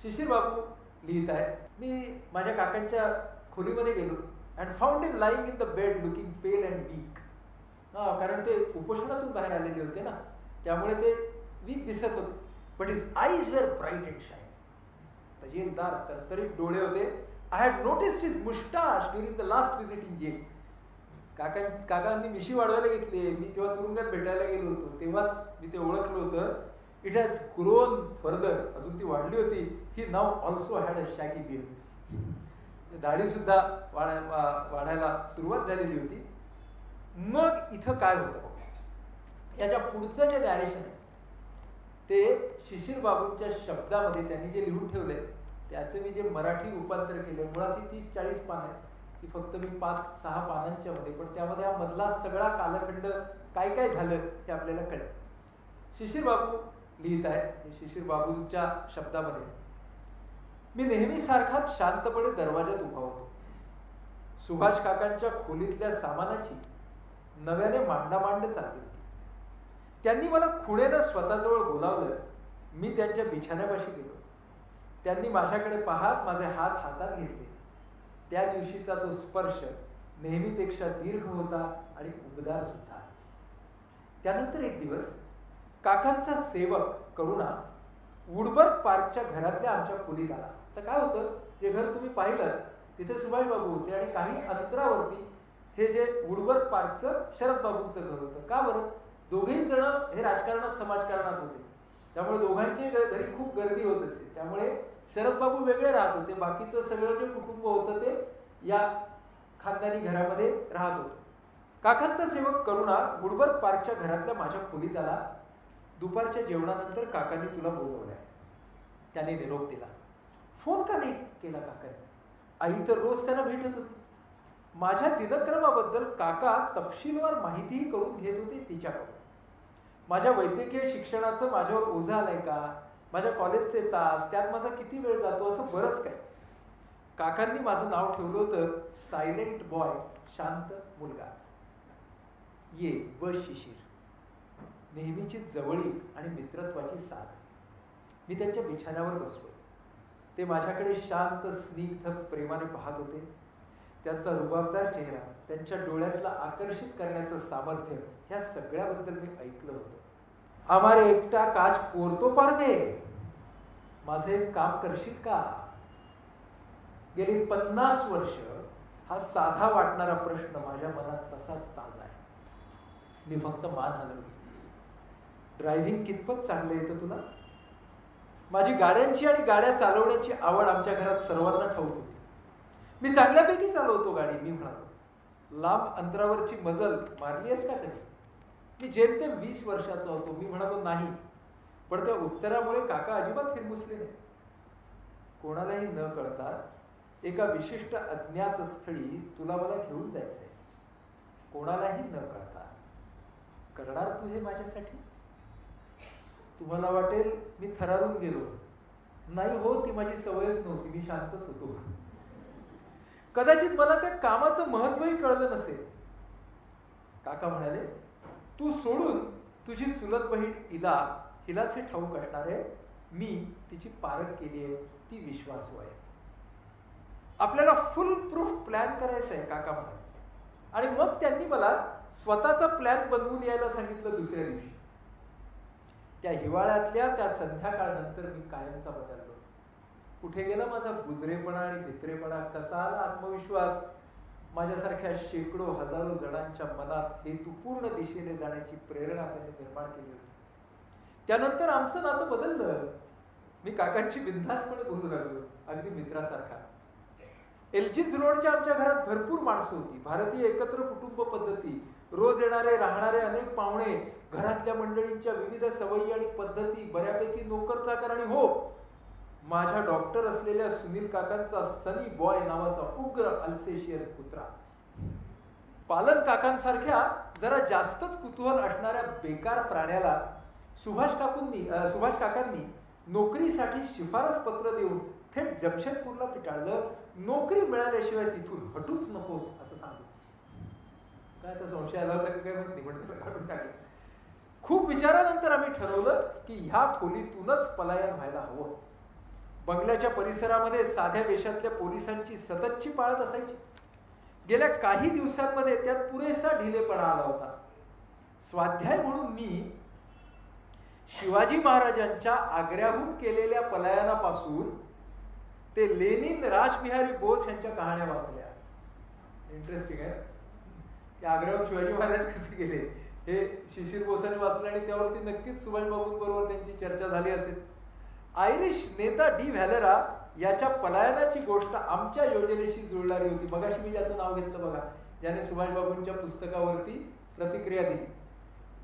शिशिर बाबू लिहित आहेत, मी माझ्या काकांच्या खोलीमध्ये गेलो and found him lying in the bed looking pale and weak. कारण ते उपोषणातून बाहेर आलेले होते ना, त्यामुळे ते वीक दिसत होते. But his eyes were bright and shine. जेलदार तरतरीत डोळे होते. I had noticed his moustache during the last visit in jail. काकांनी मिशी वाढवायला घेतली. मी जेव्हा तुरुंगात भेटायला गेलो होतो तेव्हाच मी ते ओळखलं होतं. इट हॅज ग्रोन फर्दर, अजून ती वाढली होती. ही नाव ऑल्सो हॅड अ शॅगी बिअर्ड. दाढी सुद्धा वाढायला सुरुवात झालेली होती. मग इथं काय होतं, याच्या पुढचं जे नॅरेशन आहे ते शिशिर बाबूंच्या शब्दामध्ये त्यांनी जे लिहून ठेवलंय त्याचं मी जे मराठी रूपांतर केलं, मुळात ही 30-40 पानं आहेत, ती फक्त मी 5-6 पानांच्या मध्ये, पण त्यामध्ये हा मधला सगळा कालखंड काय काय झालं हे आपल्याला कळेल. शिशिर बाबू लिहित आहेत, शिशिर बाबूंच्या शब्दामध्ये, मी नेहमी सारखाच शांतपणे दरवाजात उभा होतो. सुभाष काकांच्या खोलीतल्या सामानाची नव्याने मांडामांड चालली होती. त्यांनी मला खुणेनं स्वतःजवळ बोलावलं. मी त्यांच्या बिछाण्यापाशी गेलो. त्यांनी माझ्याकडे पाहत माझे हात हातात घेतले. त्या दिवशीचा तो स्पर्श नेहमीपेक्षा दीर्घ होता आणि उबदार सुद्धा. त्यानंतर एक दिवस काकांचा सेवक करुणा वुडबर्ग पार्कच्या घरातल्या आमच्या खोलीत आला. तर काय होतं, जे घर तुम्ही पाहिलं तिथे सुभाष बाबू होते आणि काही अंतरावरती हे जे वुडबर्ग पार्कचं शरद बाबूंचं घर होतं. का बरं, दोघेही जण हे राजकारणात समाजकारणात होते, त्यामुळे दोघांची घरी खूप गर्दी होत असे. त्यामुळे शरद बाबू वेगळे राहत होते, बाकीचं सगळं जे कुटुंब होतं ते या खानदानी घरामध्ये राहत होतं. काकांचा सेवक करुणा वुडबर्ग पार्कच्या घरातल्या माझ्या खोलीत आला. दुपारच्या जेवणानंतर काकांनी तुला बोलवलंय, त्याने निरोप दिला. फोन का नाही केला काकांनी? आई तर रोज त्यांना भेटत होती. माझ्या दिनक्रमाबद्दल काका तपशीलवार माहितीही करून घेत होते तिच्याकडून. माझ्या वैद्यकीय शिक्षणाचं माझ्यावर ओझं आलंय का, माझ्या कॉलेजचे तास, त्यात माझा किती वेळ जातो, असं बरंच काय. काकांनी माझं नाव ठेवलं होतं सायलेंट बॉय, शांत मुलगा. ये बस शिशिर. नेहमीची जवळीक आणि मित्रत्वाची साथ. मी त्यांच्या बिछाण्यावर बसलो. ते माझ्याकडे शांत स्निग्ध प्रेमाने पाहत होते. त्यांचा रुबाबदार चेहरा, त्यांच्या डोळ्यातला आकर्षित करण्याचं सामर्थ्य, ह्या सगळ्याबद्दल मी ऐकलं होतं. आम्हारे एकटा काच कोरतो पारदे, माझं एक काम करशील का. गेली 50 वर्ष हा साधा वाटणारा प्रश्न माझ्या मनात तसाच ताजा आहे. मी फक्त मान हलवली. ड्रायव्हिंग कितपत चांगलं येतं तुला. माझी गाड्यांची आणि गाड्या चालवण्याची आवड आमच्या घरात सर्वांना ठाऊक होती. मी चांगल्यापैकी चालवतो गाडी, मी म्हणालो. लांब अंतरावरची मजल मारली आहेस का कधी. मी जेमतेम 20 वर्षाचा होतो. मी म्हणालो नाही. पण त्या उत्तरामुळे काका अजिबात हिरमुसले नाही. कोणालाही न कळता एका विशिष्ट अज्ञात स्थळी तुला मला घेऊन जायचंय. कोणालाही न कळता. करणार तू हे माझ्यासाठी. तुम्हाला वाटेल मी थरारून गेलो. नाही हो, ती माझी सवयच नव्हती. मी शांतच होतो. कदाचित मला त्या कामाचं महत्वही कळलं नसेल. काका म्हणाले, तू सोडून तुझी चुलत बहीण हिलाच हे ठाऊक असणार आहे. मी तिची पारख केली आहे. ती विश्वासू आहे. आपल्याला फुल प्रूफ प्लॅन करायचा आहे, काका म्हणाले. आणि मग त्यांनी मला स्वतःचा प्लॅन बनवून यायला सांगितलं दुसऱ्या दिवशी. त्या हिवाळ्यातल्या त्या संध्याकाळनंतर मी कायमचा बदललो. कुठे गेला माझा बुजरेपणा आणि भित्रेपणा, कसा आला आत्मविश्वास. माझ्यासारख्या शेकडो हजारो जणांच्या मनात हेतुपूर्ण दिशेने जाण्याची प्रेरणा त्यांनी निर्माण केली होती. त्यानंतर आमचं नातं बदललं. मी काकांची बिनधास्तपणे बोलू लागलो, अगदी मित्रासारखा. एलजीज रोडच्या आमच्या घरात भरपूर माणसं होती. भारतीय एकत्र कुटुंब पद्धती, रोज येणारे राहणारे अनेक पाहुणे, घरातल्या मंडळींच्या विविध सवयी आणि पद्धती, बऱ्यापैकी नोकर चाकर आणि हो, माझ्या डॉक्टर असलेल्या सुनील काकांचा सनी बॉय नावाचा उग्र अल्सेशियन कुत्रा. पालन काकांसारख्या जरा जास्तच कुतूहल असणाऱ्या बेकार प्राण्याला सुभाष काकांनी नोकरीसाठी शिफारस पत्र देऊन थेट जमशेदपूरला पिटाळलं. नोकरी मिळाल्याशिवाय तिथून हटूच नकोस असं सांगू. काय तर संशय आला होता काय माहित नाही, म्हणून काढून टाकलं. खूप विचारानंतर आम्ही ठरवलं की ह्या खोलीतूनच पलायन व्हायला हवं. बंगल्याच्या परिसरामध्ये साध्या वेशातल्या पोलिसांची सततची पाळत असायची. गेल्या काही दिवसांमध्ये त्यात पुरेसा ढिलेपणा आला होता. स्वाध्याय म्हणून मी शिवाजी महाराजांच्या आग्र्याहून केलेल्या पलायनापासून ते लेनिन, रासबिहारी बोस यांच्या कहाण्या वाचल्या. इंटरेस्टिंग आहे की आग्र्याहून शिवाजी महाराज कसे गेले हे शिशिर बोसाने वाचलं आणि त्यावरती नक्कीच सुभाषबाबूंबरोबर त्यांची चर्चा झाली असेल. आयरिश नेता डी व्हॅलेरा याच्या पलायनाची गोष्ट आमच्या योजनेशी जुळणारी होती. मगाशी मी ज्याचं नाव घेतलं बघा, ज्याने सुभाषबाबूंच्या पुस्तकावरती प्रतिक्रिया दिली.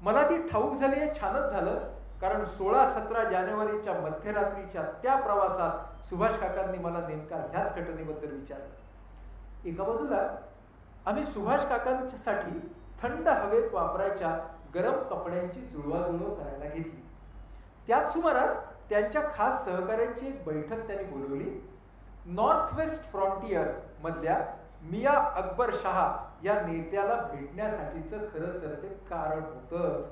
मला ती ठाऊक झाली, हे छानच झालं. कारण 16-17 जानेवारीच्या मध्यरात्रीच्या त्या प्रवासात सुभाष काकांनी मला नेमका ह्याच घटनेबद्दल विचारलं. एका बाजूला आम्ही सुभाष काकांसाठी थंड हवेत वापरायच्या गरम कपड्यांची जुळवाजुळव करायला घेतली. त्याच सुमारास त्यांच्या खास सहकाऱ्यांची एक बैठक त्यांनी बोलवली. नॉर्थ वेस्ट फ्रॉन्टियर मधल्या मिया अकबर शहा या नेत्याला भेटण्यासाठीचं खरं तर ते कारण होतं.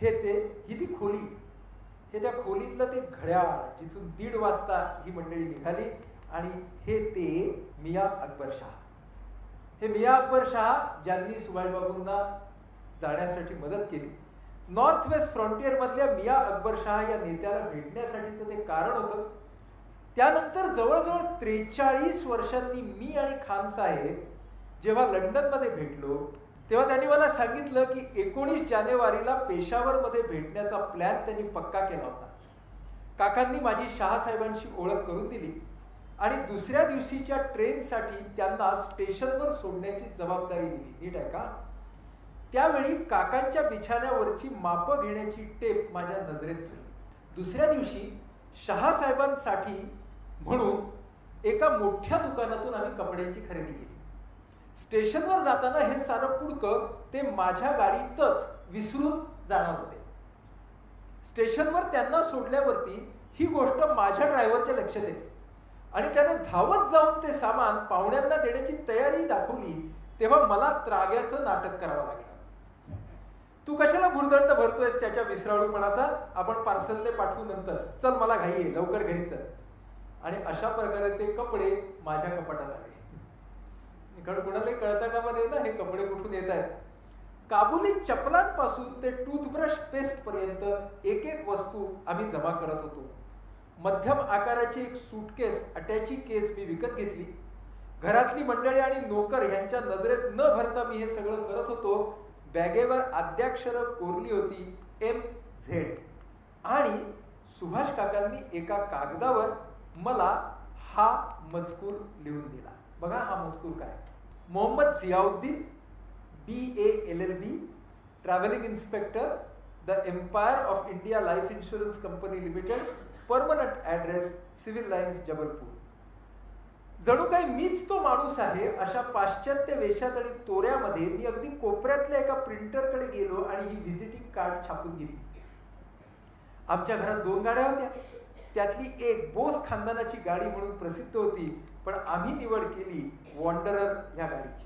ही ती खोली, हे त्या खोलीतलं ते घड्याळ जिथून 1:30 वाजता ही मंडळी निघाली. आणि हे ते मिया अकबर शहा. हे मिया अकबर शहा ज्यांनी सुभाषबाबूंना जाण्यासाठी मदत केली. नॉर्थ वेस्ट फ्रॉन्टियर मधल्या मिया अकबर शहा या नेत्याला भेटण्यासाठीचं ते कारण होतं. त्यानंतर जवळजवळ 43 वर्षांनी मी आणि खान साहेब जेव्हा लंडनमध्ये भेटलो तेव्हा त्यांनी मला सांगितलं की 19 जानेवारीला पेशावरमध्ये भेटण्याचा प्लॅन त्यांनी पक्का केला होता. काकांनी माझी शहासाहेबांशी ओळख करून दिली आणि दुसऱ्या दिवशीच्या ट्रेनसाठी त्यांना स्टेशनवर सोडण्याची जबाबदारी दिली. नीट आहे का. त्यावेळी काकांच्या बिछाण्यावरची मापं घेण्याची टेप माझ्या नजरेत पडली. दुसऱ्या दिवशी शहासाहेबांसाठी म्हणून एका मोठ्या दुकानातून आम्ही कपड्यांची खरेदी केली. स्टेशनवर जाताना हे सारं पुडकं ते माझ्या गाडीतच विसरून जाणार होते. स्टेशनवर त्यांना सोडल्यावरती ही गोष्ट माझ्या ड्रायव्हरच्या लक्षात येते आणि त्याने धावत जाऊन ते सामान पाहुण्यांना देण्याची तयारी दाखवली. तेव्हा मला त्राग्याचं नाटक करावं लागलं. तू कशाला भुर्दंड भरतोयस त्याच्या विसराळूपणाचा, आपण पार्सलने पाठवू नंतर, चल मला घाई आहे, लवकर घरी चल. आणि अशा प्रकारे ते कपडे माझ्या कपाटात आले. कारण कुणालाही कळता कामा नये ना हे कपडे कुठून येत आहेत. काबुली चपलांपासून ते टूथब्रश पेस्ट पर्यंत एक एक वस्तू आम्ही जमा करत होतो. मध्यम आकाराची एक सूटकेस, अटॅची केस मी विकत घेतली. घरातली मंडळी आणि नोकर यांच्या नजरेत न भरता मी हे सगळं करत होतो. बॅगेवर आद्याक्षरं कोरली होती MZ आणि सुभाष काकांनी एका कागदावर मला हा मजकूर लिहून दिला. बघा हा मजकूर काय. Mohammed Ziauddin, BA LLB, travelling inspector, the empire of India life insurance company limited, permanent address civil lines Jabalpur. जणू काही मीच तो माणूस आहे अशा पाश्चात्य वेशात आणि तोऱ्यामध्ये मी अगदी कोपऱ्यातल्या एका प्रिंटरकडे गेलो आणि ही व्हिजिटिंग कार्ड छापून घेतली. आमच्या घरात 2 गाड्या होत्या. त्यातली एक बोस खानदानाची गाडी म्हणून प्रसिद्ध होती, पण आम्ही निवड केली वॉन्डरर ह्या गाडीची.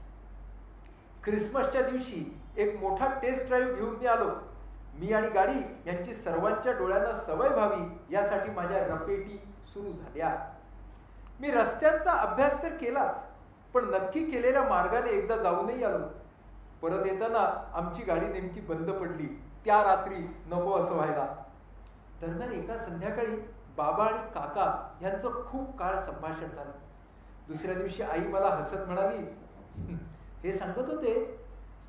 ख्रिसमसच्या दिवशी एक मोठा टेस्ट ड्राईव्ह घेऊन मी आलो. मी आणि गाडी यांची सर्वांच्या डोळ्यांना सवय व्हावी यासाठी माझ्या रपेटी सुरू झाल्या. मी रस्त्यांचा अभ्यास तर केलाच, पण नक्की केलेल्या मार्गाने एकदा जाऊनही आलो. परत येताना आमची गाडी नेमकी बंद पडली. त्या रात्री नको असं व्हायला. दरम्यान एका संध्याकाळी बाबा आणि काका यांचं खूप काळ संभाषण झालं. दुसऱ्या दिवशी आई मला हसत म्हणाली, हे सांगत होते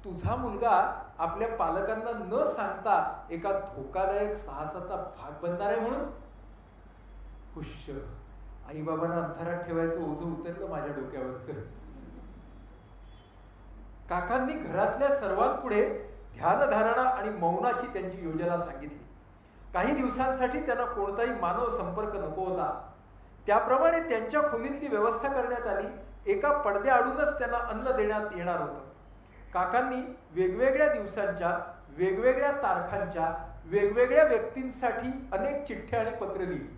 तुझा मुलगा आपल्या पालकांना न सांगता एका धोकादायक साहसाचा भाग बनणार आहे म्हणून. हुश्श, आई बाबांना अंधारात ठेवायचं ओझं उतरलं माझ्या डोक्यावरचं. काकांनी घरातल्या सर्वांपुढे ध्यानधारणा आणि मौनाची त्यांची योजना सांगितली. काही दिवसांसाठी त्यांना कोणताही मानव संपर्क नको होता. त्याप्रमाणे त्यांच्या खोलीतली व्यवस्था करण्यात आली. एका पडद्याआडूनच त्यांना अन्न देण्यात येणार होतं. काकांनी वेगवेगळ्या दिवसांच्या, वेगवेगळ्या तारखांच्या, वेगवेगळ्या व्यक्तींसाठी अनेक चिठ्ठ्या आणि पत्र लिहिली.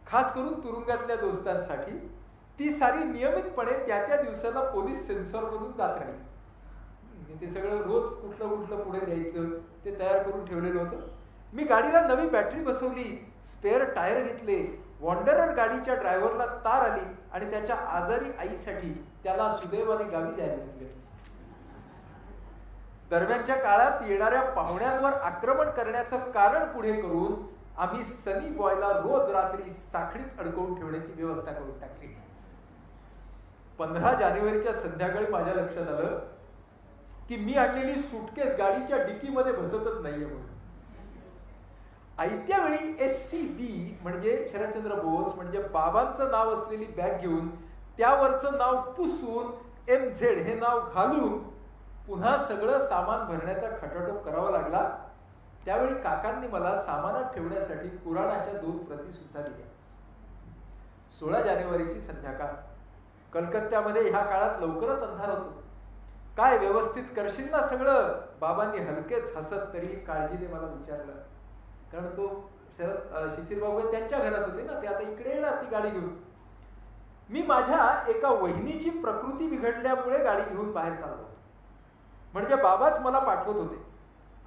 खास करून तुरुंगातल्या दोस्तांसाठी. ती सारी नियमितपणे त्या त्या दिवसाला पोलीस सेन्सॉरमधून जात राहील. ते सगळं रोज कुठलं कुठलं पुढे द्यायचं ते तयार करून ठेवलेलं होतं. मी गाडीला नवी बॅटरी बसवली, स्पेअर टायर घेतले. वॉन्डरर गाडीच्या ड्रायव्हरला तार आली आणि त्याच्या आजारी आईसाठी त्याला सुदैवाने गावी द्यायला घेतले. दरम्यानच्या काळात येणाऱ्या पाहुण्यांवर आक्रमण करण्याचं कारण पुढे करून आम्ही सनी बॉयला रोज रात्री साखळीत अडकवून ठेवण्याची व्यवस्था करून टाकली. 15 जानेवारीच्या संध्याकाळी माझ्या लक्षात आलं की मी आणलेली सुटकेस गाडीच्या डिकीमध्ये बसतच नाहीये म्हणून. आयत्या वेळी SCB म्हणजे शरदचंद्र बोस म्हणजे बाबांचं नाव असलेली बॅग घेऊन त्यावरचं नाव पुसून MZ हे नाव घालून पुन्हा सगळं सामान भरण्याचा खटाटोप करावा लागला. त्यावेळी काकांनी मला सामानात ठेवण्यासाठी कुराणाच्या 2 प्रती सुद्धा दिल्या. 16 जानेवारीची संध्याकाळ. कलकत्त्यामध्ये ह्या काळात लवकरच अंधार होतो. काय व्यवस्थित करशील ना सगळं, बाबांनी हलकेच हसत तरी काळजीने मला विचारलं. कारण तो शिशिरबाबू त्यांच्या घरात होते ना, ते आता इकडे येणार ती गाडी घेऊन. मी माझ्या एका वहिनीची प्रकृती बिघडल्यामुळे गाडी घेऊन बाहेर चाललो. म्हणजे बाबाच मला पाठवत होते.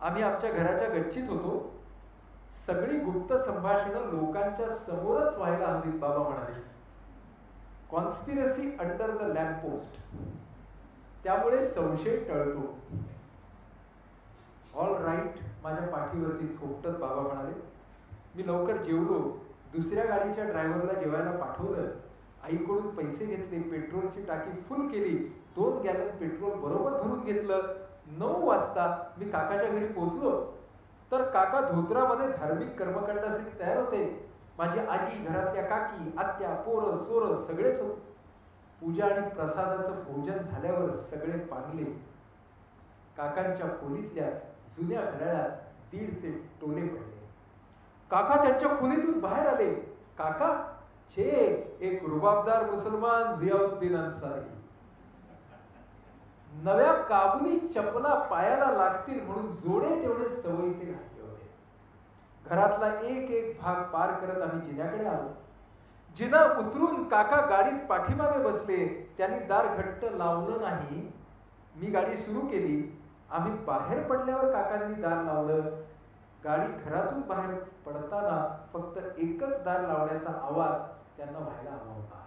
आम्ही आमच्या घराच्या गच्चीत होतो. सगळी गुप्त संभाषणं लोकांच्या समोरच व्हायला हवीत बाबा म्हणाले. Conspiracy under the lamppost. त्यामुळे संशय टळतो. ऑल राईट माझ्या पाठीवरती थोपटत बाबा म्हणाले. मी लवकर जेवलो. दुसऱ्या गाडीच्या ड्रायव्हरला जेवायला पाठवलं. आईकडून पैसे घेतले. पेट्रोलची टाकी फुल केली. 2 गॅलन पेट्रोल बरोबर भरून घेतलं. 9 वाजता मी काकाच्या घरी पोहोचलो तर काका धोत्रामध्ये धार्मिक कर्मकांडासाठी तयार होते. माझी आजी, घरातल्या काकी, आत्या, पोरं सोरं सगळेच होते. पूजा आणि प्रसादाचं भोजन झाल्यावर सगळे पांगले. काकांच्या खोलीतल्या जुन्या घड्याळात 1.5चे टोले पडले. काका त्यांच्या खोलीतून बाहेर आले. काका एक रुबाबदार मुसलमान जियाउद्दीन अन्सारी. नव्या काबुली चपला पायाला लागतील म्हणून जोडे तेवढे सवयीचे घातले होते. घरातला एक एक भाग पार करत आम्ही जिन्याकडे आलो. जिना उतरून काका गाडीत पाठीमागे बसले. त्यांनी दार घट्ट लावलं नाही. मी गाडी सुरू केली. आम्ही बाहेर पडल्यावर काकांनी दार लावलं. गाडी घरातून बाहेर पडताना फक्त एकच दार लावण्याचा आवाज त्यांना व्हायला हवा होता.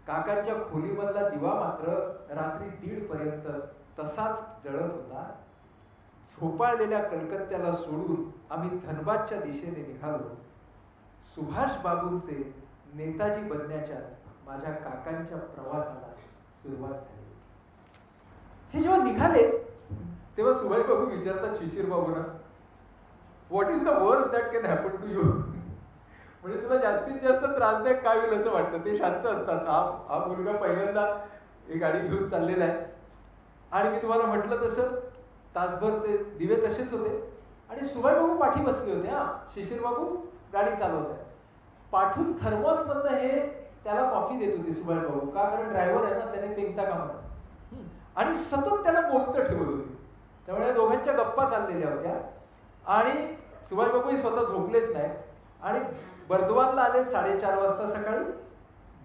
काकांच्या खोलीमधला दिवा मात्र रात्री 1:30 पर्यंत तसाच जळत होता. झोपाळलेल्या कलकत्त्याला सोडून आम्ही धनबादच्या दिशेने निघालो. सुभाष बाबूंचे नेताजी बनण्याच्या माझ्या काकांच्या प्रवासाला सुरुवात झाली. हे जेव्हा निघाले तेव्हा सुभाष बाबू विचारतात शिशिर बाबूंना, what is the worst that can happen to you? म्हणजे तुला जास्तीत जास्त त्रासदायक काय होईल असं वाटतं? ते शांत असतात. हा मुलगा पहिल्यांदा ही गाडी घेऊन चाललेला आहे आणि मी तुम्हाला म्हटलं तसं तासभर ते दिवे तसेच होते आणि सुभाष बाबू पाठी बसले होते. शिशिर बाबू गाडी चालवत आहे. पाठून थर्मॉस मधनं हे त्याला कॉफी देत होते सुभाष बाबू. का? कारण ड्रायव्हर आहे ना, त्याने पेंगता कामा आणि सतत त्याला बोलतं ठेवत होते. त्यामुळे दोघांच्या गप्पा चाललेल्या होत्या आणि सुभाष बाबू स्वतः झोपलेच नाही आणि बर्दवानला आले 4:30 वाजता सकाळी.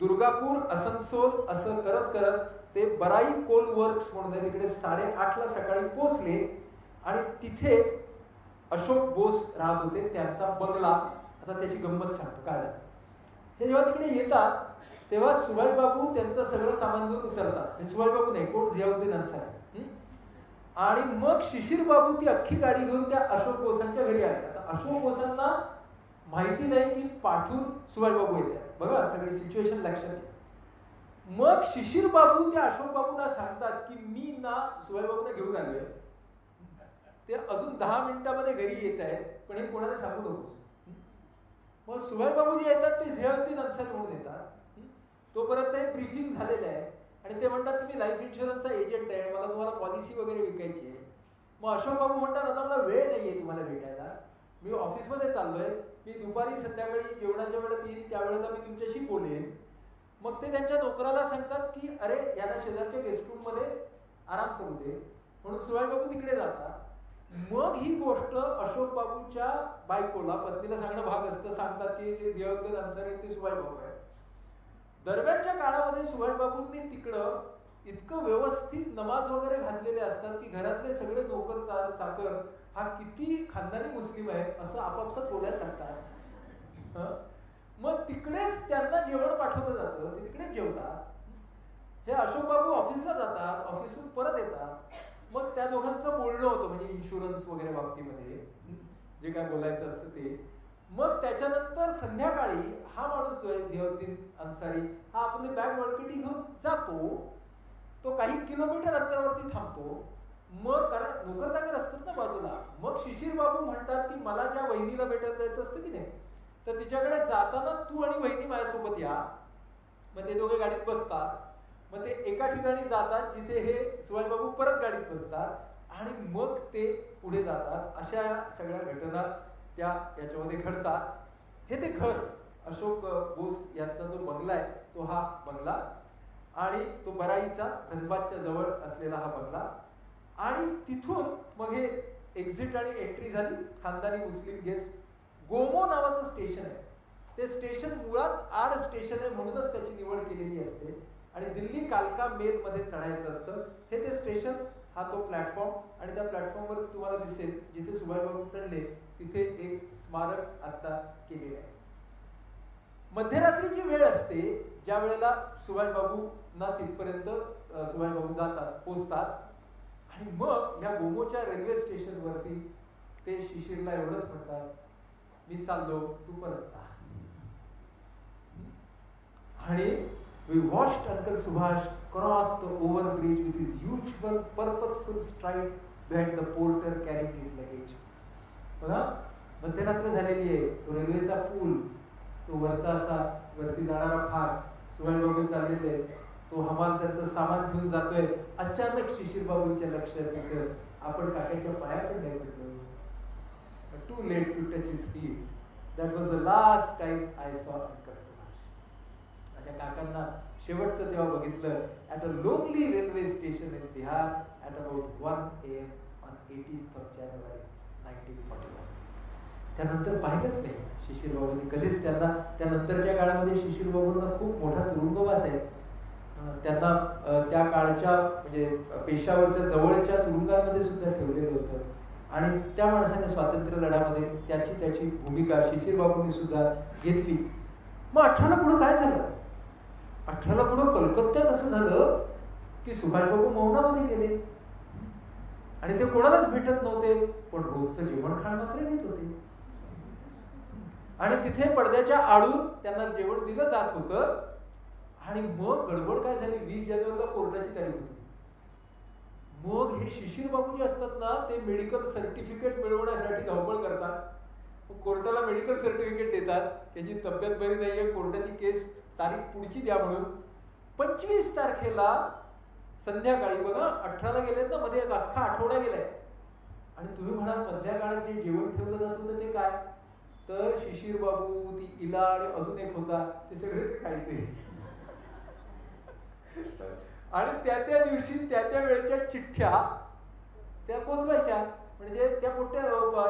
दुर्गापूर असनसोल असं करत करत ते बराई कोल वर्क्स म्हणून तिकडे 8:30ला सकाळी पोहोचले आणि तिथे अशोक बोस राहत होते, त्यांचा बंगला. आता त्याची गंमत सांगतो काय झालं. हे जेव्हा तिकडे येतात तेव्हा सुभाष बाबू त्यांचं सगळं सामान घेऊन उतरतात. सुभाष बाबू नाही, कोण झियाउद्दीन अन्सारी. आणि मग शिशिर बाबू ती अख्खी गाडी घेऊन त्या अशोक बोसांच्या घरी आले. आता अशोक बोसांना माहिती नाही की पाठून सुभाष बाबू येतात. बघा सगळी सिच्युएशन लक्षात. मग शिशिर बाबू त्या अशोक बाबूंना सांगतात की मी ना सुभाष बाबूंना घेऊन आलोय, ते अजून 10 मिनिटांमध्ये घरी येत आहेत, पण हे कोणाला सांगू नकोस. मग सुभाष बाबू जे येतात ते झियाउद्दीन अन्सारी म्हणून येतात. तोपर्यंत हे ब्रीफिंग झालेलं आहे आणि ते म्हणतात की मी लाईफ इन्शुरन्सचा एजंट आहे, मला तुम्हाला पॉलिसी वगैरे विकायची आहे. मग अशोक बाबू म्हणतात आता मला वेळ नाहीये तुम्हाला भेटायला, मी ऑफिसमध्ये चाललोय, मी दुपारी संध्याकाळी जेवणाच्या वेळेत येईन, त्यावेळेला मी तुमच्याशी बोलेन. मग ते त्यांच्या नोकराला सांगतात की अरे याला शेजारच्या गेस्ट रूम मध्ये आराम करू दे, म्हणून सुभाष बाबू तिकडे जातात. मग ही गोष्ट अशोक बाबूच्या बायकोला, पत्नीला सांगणं भाग असतं. सांगतात की जे झियाउद्दीन अन्सारी ते सुभाष बाबू आहे. दरम्यानच्या काळामध्ये सुभाष बाबूंनी तिकडं इतकं व्यवस्थित नमाज वगैरे घातलेले असतात की घरातले सगळे नोकर चाकर हा किती खानदानी मुस्लिम आहे असं आपापसात बोलायला लागतात. मग तिकडेच त्यांना जेवण पाठवलं जातं, ते तिकडेच जेवतात. हे अशोक बाबू ऑफिसला जातात, ऑफिसहून परत येतात. मग त्या दोघांचं बोलणं होतं, म्हणजे इन्शुरन्स वगैरे बाबतीमध्ये जे काय बोलायचं असतं ते. मग त्याच्यानंतर संध्याकाळी हा माणूस जो आहे झियाउद्दीन अन्सारी, हा आपली बॅग वळकटी घेऊन जातो. तो काही किलोमीटर अंतरावरती थांबतो. मग कारण नोकर चाकर असतात ना बाजूला. मग शिशिर बाबू म्हणतात की मला ज्या वहिनीला भेटायला जायचं असतं की नाही, तर तिच्याकडे जाताना तू आणि वहिनी माझ्यासोबत या. मग ते दोघे गाडीत बसतात. मग ते एका ठिकाणी जातात जिथे हे सुभाष बाबू परत गाडीत बसतात आणि मग ते पुढे जातात. अशा सगळ्या घटना त्या याच्यामध्ये घडतात. हे ते घर अशोक बोस यांचा जो बंगला आहे तो हा बंगला आणि तो बराईचा धनबादच्या जवळ असलेला हा बंगला. आणि तिथून मग हे एक्झिट आणि एंट्री झाली. खानदानी मुस्लिम गेस्ट. गोमो नावाचं स्टेशन आहे. ते स्टेशन मुळात आड स्टेशन आहे म्हणूनच त्याची निवड केलेली असते आणि दिल्ली कालका मेल मध्ये चढायचं असतं. हे ते स्टेशन, हा तो प्लॅटफॉर्म आणि त्या प्लॅटफॉर्मवर तुम्हाला दिसेल जिथे सुभाष बाबू चढले तिथे एक स्मारक आता केलेलं आहे. मध्यरात्रीची वेळ असते ज्या वेळेला सुभाष बाबूंना तिथपर्यंत सुभाष बाबू जातात, पोहोचतात आणि मग या गोमोच्या रेल्वे स्टेशनवरती ते शिशिरला एवढंच म्हणतात, मी चाललो, तू परत जा. आणि we watched Uncle Subhash cross the overbridge with his usual purposeful stride behind the porter carrying his luggage. बघा मध्यरात्र झालेली आहे. तो रेल्वेचा पूल, तो वरचा असा वरती जाणारा भाग, सुभाष बाबू चाललेले, तो हमाल त्यांचं सामान घेऊन जातोय. अचानक शिशिर बाबूंच्या लक्षात येतं आपण काकाच्या पाया पण नाही पडलो. Too late to touch his feet. That was the last time I saw Uncle Subhash. माझ्या काकांना शेवटचं तेव्हा बघितलं at a lonely railway station in Bihar at about 1 AM on 18th of January 1941. त्यानंतर पाहिलंच नाही शिशिरबाबूंनी कधीच. त्यांना त्यानंतरच्या काळामध्ये शिशिरबाबूंना खूप मोठा तुरुंगवास आहे. त्यांना त्या काळच्या म्हणजे पेशावरच्या जवळच्या तुरुंगांमध्ये सुद्धा ठेवलेलं होतं. आणि त्या माणसाने स्वातंत्र्य लढ्यामध्ये त्याची भूमिका शिशिरबाबूंनी सुद्धा घेतली. मग 18ला पुढं काय झालं? 18ला पुढं कलकत्त्यात असं झालं की सुभाषबाबू मौनामध्ये गेले आणि ते कोणालाच भेटत नव्हते, पण रोजचं जेवण खाण मात्र घेत होते. आणि तिथे पडद्याच्या आडून त्यांना जेवण दिलं जात होतं. आणि मग गडबड काय झाली, 20 जानेवारीला कोर्टाची तारीख होती. मग हे शिशिरबाबू जे असतात ना, ते मेडिकल सर्टिफिकेट मिळवण्यासाठी धावपळ करतात. कोर्टाला मेडिकल सर्टिफिकेट देतात, त्याची तब्येत बरी नाहीये, कोर्टाची केस तारीख पुढची द्या म्हणून. 25 तारखेला संध्याकाळी बघा, 18ला गेलेत ना, मध्ये एक अख्खा आठवडा गेलाय. आणि तुम्ही म्हणाल मधल्या काळात जे जेवण ठेवलं जात होतं ते काय? तर शिशिरबाबू, ती इला आणि अजून एक होता, ते सगळे ते खायचे. आणि त्या दिवशी त्या वेळेच्या चिठ्ठ्या त्या पोचवायच्या. म्हणजे त्या मोठ्या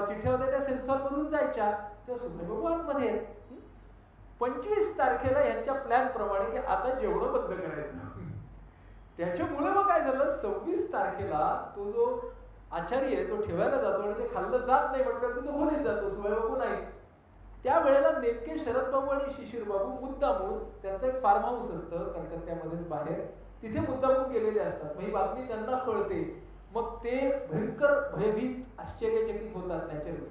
चिठ्ठ्या होत्या त्या सेन्सॉर मधून जायच्या. त्या सुभाषबाबू आतमध्ये 25 तारखेला यांच्या प्लॅन प्रमाणे की आता जेवढं बंद करायचं. त्याच्यामुळे मग काय झालं, 26 तारखेला तो जो आचार्य आहे तो ठेवायला जातो आणि ते खाल्लं जात नाही म्हटलं की तो खोलीत जातो, सुभाषबाबू नाही. त्यावेळेला नेमके शरदबाबू आणि शिशिरबाबू मुद्दामून, त्यांचं एक फार्म हाऊस असतं कलकत्त्यामध्येच बाहेर, तिथे मुद्दामून गेलेले असतात. ही बातमी त्यांना कळते. मग ते भयंकर भयभीत आश्चर्यचकित होतात नॅचरली,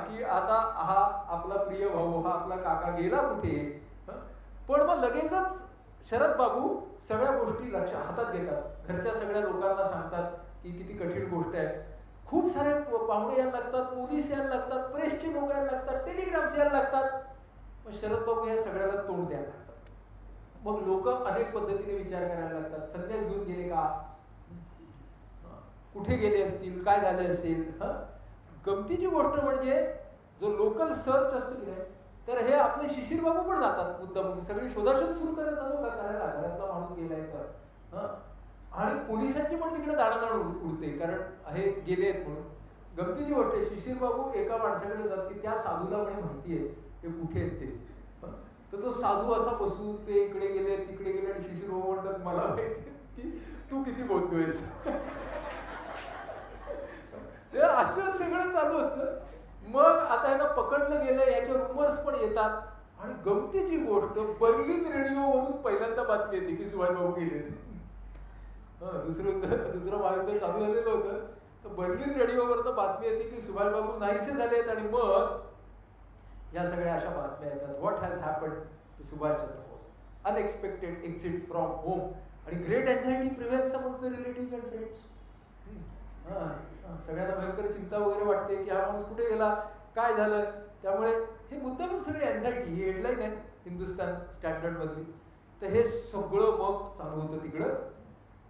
की आता हा आपला प्रिय भाऊ, हा आपला काका गेला कुठे. पण मग लगेचच शरद बाबू सगळ्या गोष्टी हातात घेतात. घरच्या सगळ्या लोकांना सांगतात की किती कठीण गोष्ट आहे. खूप सारे पाहुणे यायला लागतात, पोलीस यायला लागतात, प्रेसचे लोक यायला लागतात, टेलिग्राम्स यायला लागतात. मग शरद बाबू या सगळ्याला तोंड द्यायला लागतात. मग लोक अनेक पद्धतीने विचार करायला लागतात. संन्यास घेऊन गेले का, कुठे गेले असतील, काय झाले असेल. गमतीची गोष्ट म्हणजे जो लोकल सर्च असतो की नाही, तर हे आपले शिशिरबाबू पण जातात मुद्दामून. सगळी शोधाशोध सुरू करायला नको का करायला, घरातला माणूस गेलाय तर. आणि पोलिसांची पण तिकडे दाणादाण उडते, कारण हे गेले आहेत म्हणून. गमतीची गोष्ट आहे, शिशिरबाबू एका माणसाकडे जातात की त्या साधूला म्हणे माहिती आहे ते कुठे आहेत ते. तर तो साधू असा बसून ते इकडे गेले तिकडे गेले आणि शिशिरबाबू म्हणतात मला माहिती की तू किती बोलतोयस. असं सगळं चालू असतं. मग आता यांना पकडलं गेलं, याचे रुमर्स पण येतात. आणि गमतीची गोष्ट, बर्लिन रेडिओवरून पहिल्यांदा बातमी येते की सुभाषबाबू गेले. दुसरं महायुद्ध चालू झालेलं होतं, तर बर्लिन रेडिओवर बातमी येते की सुभाषबाबू नाहीसे झालेत. आणि मग या सगळ्या अशा बातम्या येतात, what has happened to Subhashchandra Bose, unexpected exit from home आणि great anxiety prevails amongst the relatives and friends. सगळ्यांना भयंकर चिंता वगैरे वाटते की हा माणूस कुठे गेला, काय झालं. त्यामुळे हे मुद्दामून सगळी एन्झायटी, ही हेडलाईन आहे हिंदुस्तान स्टँडर्ड मधली. तर हे सगळं मग चालू होतं तिकडं.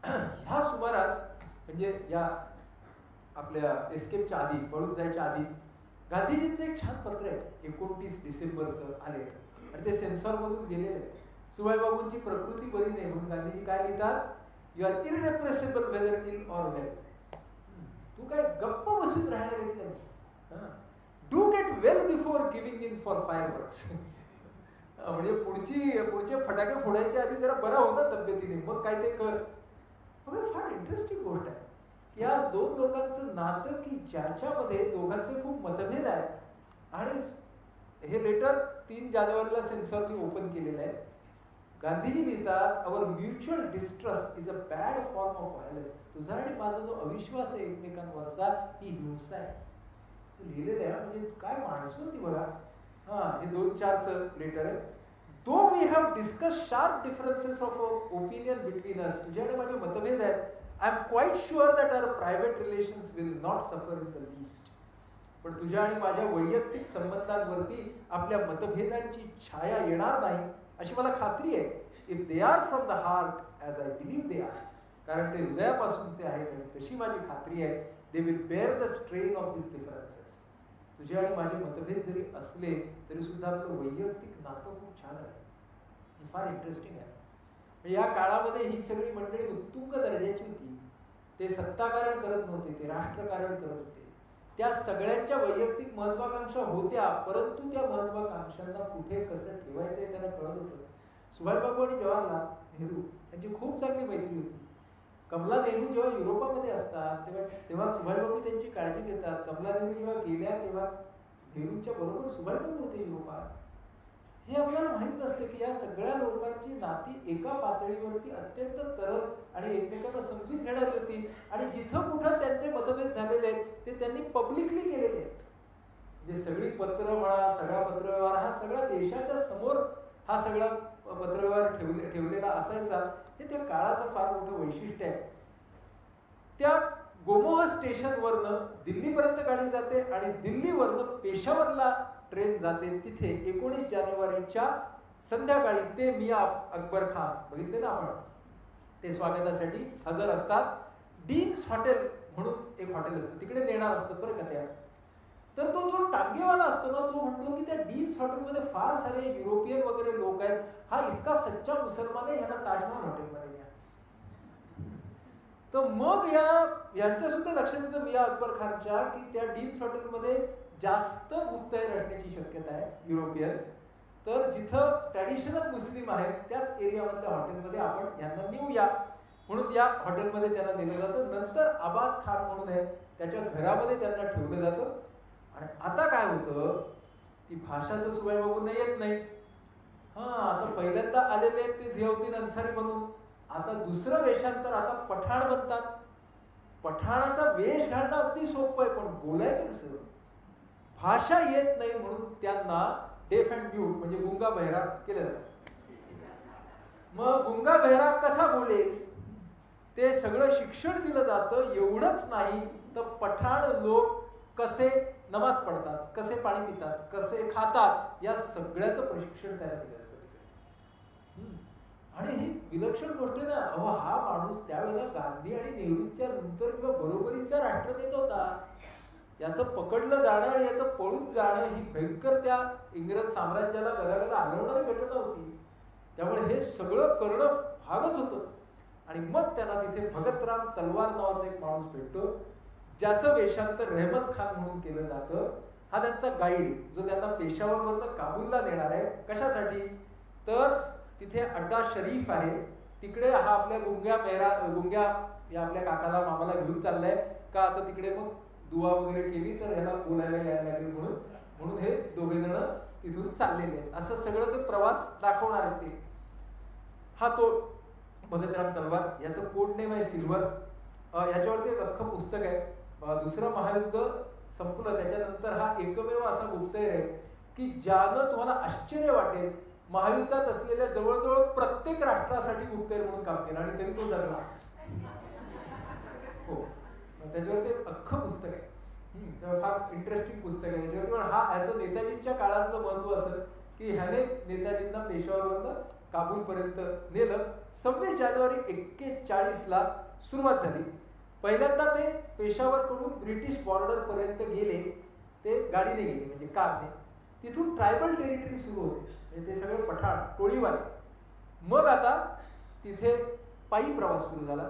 ह्या सुमारास म्हणजे या आपल्या एस्केपच्या आधी, पळून जायच्या आधी, गांधीजींचं एक छान पत्र आहे 29 डिसेंबरचं आले आणि ते सेन्सॉर मधून गेलेले आहे. सुभाषबाबूंची प्रकृती बरी नाही म्हणून गांधीजी काय लिहितात, you are irrepressible whether ill or well. तू काय गप्प बसून राहणार नाही. Do get well before giving in for fireworks. म्हणजे पुढचे फटाके फोडायच्या आधी जरा बरा हो ना तब्येतीने, मग काय ते कर. फार इंटरेस्टिंग गोष्ट आहे. या दोन लोकांचं नातं की ज्याच्यामध्ये दोघांचे खूप मतभेद आहेत. आणि हे लेटर 3 जानेवारीला सेन्सॉरने ओपन केलेलं आहे. गांधीजी लिहितात, our mutual distrust is a bad form of violence. तुझा आणि माझा जो अविश्वास आहे एकमेकांवरचा, ही हिंसा आहे. लिहिलेलं आहे. म्हणजे काय माणसं ती बघा. हे 2-4चं लेटर आहे. Though we have discussed sharp differences of opinion between us. तुझ्या आणि माझे मतभेद आहेत. I am quite sure that our private relations will not suffer in the least. पण तुझ्या आणि माझ्या वैयक्तिक संबंधांवरती आपल्या मतभेदांची छाया येणार नाही अशी मला खात्री आहे. If they are from the heart as I believe they are, कारण ते हृदयापासूनचे आहेत आणि तशी माझी खात्री आहे, they will bear the strain of this differences. तुझे आणि माझे मतभेद जरी असले तरी सुद्धा आपलं वैयक्तिक नातं खूप छान आहे. फार इंटरेस्टिंग आहे. या काळामध्ये ही सगळी मंडळी उत्तुंग दर्जाची होती. ते सत्ताकारण करत नव्हते, ते राष्ट्रकारण करत होते. त्या सगळ्यांच्या वैयक्तिक महत्वाकांक्षा होत्या, परंतु त्या महत्वाकांक्षांना कुठे कसं ठेवायचं हे त्यांना कळत होतं. सुभाषबाबू आणि जवाहरलाल नेहरू यांची खूप चांगली मैत्री होती. कमला नेहरू जेव्हा युरोपामध्ये असतात तेव्हा सुभाषबाबू त्यांची काळजी घेतात. कमला नेहरू जेव्हा गेल्या तेव्हा नेहरूंच्या बरोबर सुभाषबाबू होते युरोपात. हे आपल्याला माहित नसते की या सगळ्या लोकांची नाती एका पातळीवरती अत्यंत तरल आणि एकमेकांना समजून घेणारी होती. आणि जिथं कुठं त्यांचे मतभेद झालेले आहेत ते त्यांनी पब्लिकली केलेले आहेत. म्हणजे सगळी पत्र म्हणा, सगळा पत्रव्यवहार हा सगळा देशाच्या समोर हा सगळा पत्रव्यवहार ठेवलेला असायचा. हे त्या काळाचं फार मोठं वैशिष्ट्य आहे. त्या गोमोह स्टेशनवरनं दिल्लीपर्यंत गाडी जाते आणि दिल्लीवरनं पेशावरला ट्रेन जाते. तिथे 19 जानेवारीच्या संध्याकाळी ते मियाँ अकबर खान बघितले ना आपण, ते स्वागतासाठी हजर असतात. डीन्स हॉटेल म्हणून एक हॉटेल असतं, तिकडे नेणार असतात बरं का त्या. तर तो जो टांगेवाला असतो ना, तो म्हणतो की त्या डीन्स हॉटेलमध्ये फार सारे युरोपियन वगैरे लोक आहेत, हा इतका सच्चा मुसलमान आहे, यांना ताजमहल हॉटेलमध्ये घ्या. तर मग यांच्या सुद्धा लक्षात येतं मियाँ अकबर खानच्या की त्या डीन्स हॉटेलमध्ये जास्त गुप्तहेर असण्याची शक्यता आहे युरोपियन. तर जिथं ट्रॅडिशनल मुस्लिम आहेत त्याच एरियामधल्या हॉटेलमध्ये आपण यांना नेऊया म्हणून या हॉटेलमध्ये त्यांना नेलं जातं. नंतर आबाद खान म्हणून आहे त्याच्या घरामध्ये त्यांना ठेवलं जातं. आणि आता काय होतं, ती भाषा तर सुभाषबाबूंना येत नाही. आता पहिल्यांदा आलेले ते झियाउद्दीन अन्सारी बनून, आता दुसरं वेषांतर आता पठाण बनतात. पठाणाचा वेश घालणं अगदी सोपं आहे, पण बोलायचं कसं, भाषा येत नाही म्हणून त्यांना डेफ अँड म्यूट म्हणजे गुंगा बहिरा केलं जातं. मग गुंगा बहिरा कसा बोलेल ते सगळं शिक्षण दिलं जातं. एवढंच नाही तर पठाण लोक कसे नमाज पढतात, कसे पाणी पितात, कसे खातात, या सगळ्याचं प्रशिक्षण त्याला दिलं जातं. आणि ही विलक्षण गोष्ट ना, हा माणूस त्यावेळेला गांधी आणि नेहरूंच्या नंतर किंवा बरोबरीचा राष्ट्रनेता होता. याचं पकडलं जाणं आणि याचं पळून जाणं ही भयंकर त्या इंग्रज साम्राज्याला गदागदा हलवणारी घटना होती. त्यामुळे हे सगळं करणं भागच होतं. आणि मग त्यांना तिथे भगतराम तलवार नावाचा एक माणूस भेटतो, ज्याचं वेषांतर रहमत खान म्हणून केलं जातं. हा त्यांचा गाईड, जो त्यांना पेशावरवरनं काबूलला नेणार आहे. कशासाठी, तर तिथे अड्डा शरीफ आहे, तिकडे हा आपल्या गुंग्या या आपल्या काकाला मामाला घेऊन चाललाय का, आता तिकडे मग दुवा वगैरे केली तर ह्याला बोलायला यायला लागेल म्हणून हे दोघे जण तिथून चाललेले आहेत. असं सगळं ते प्रवास दाखवणार आहेत ते. हा तो भगतराम तलवार, याचं कोड नेम आहे सिल्वर. याच्यावरती एक अख्खं पुस्तक आहे. दुसरं महायुद्ध संपलं त्याच्यानंतर हा एकमेव असा गुप्तहेर आहे की ज्यानं तुम्हाला आश्चर्य वाटेल, महायुद्धात असलेल्या जवळजवळ प्रत्येक राष्ट्रासाठी गुप्तहेर म्हणून काम केलं आणि तरी तो जगला. हो, त्याच्यावरती एक अख्खं पुस्तक आहे. तेव्हा फार इंटरेस्टिंग पुस्तक आहे. त्याच्यावरती हा ॲज अ नेताजींच्या काळातलं महत्व असं की ह्याने नेताजींना पेशावरवरनं काबूलपर्यंत नेलं. 26 जानेवारी 1941ला सुरुवात झाली. पहिल्यांदा ते पेशावरकडून ब्रिटिश बॉर्डर पर्यंत गेले, ते गाडीने गेले म्हणजे कारने. तिथून ट्रायबल टेरिटरी सुरू होते, म्हणजे ते सगळे पठाण टोळीवाले. मग आता तिथे पायी प्रवास सुरू झाला,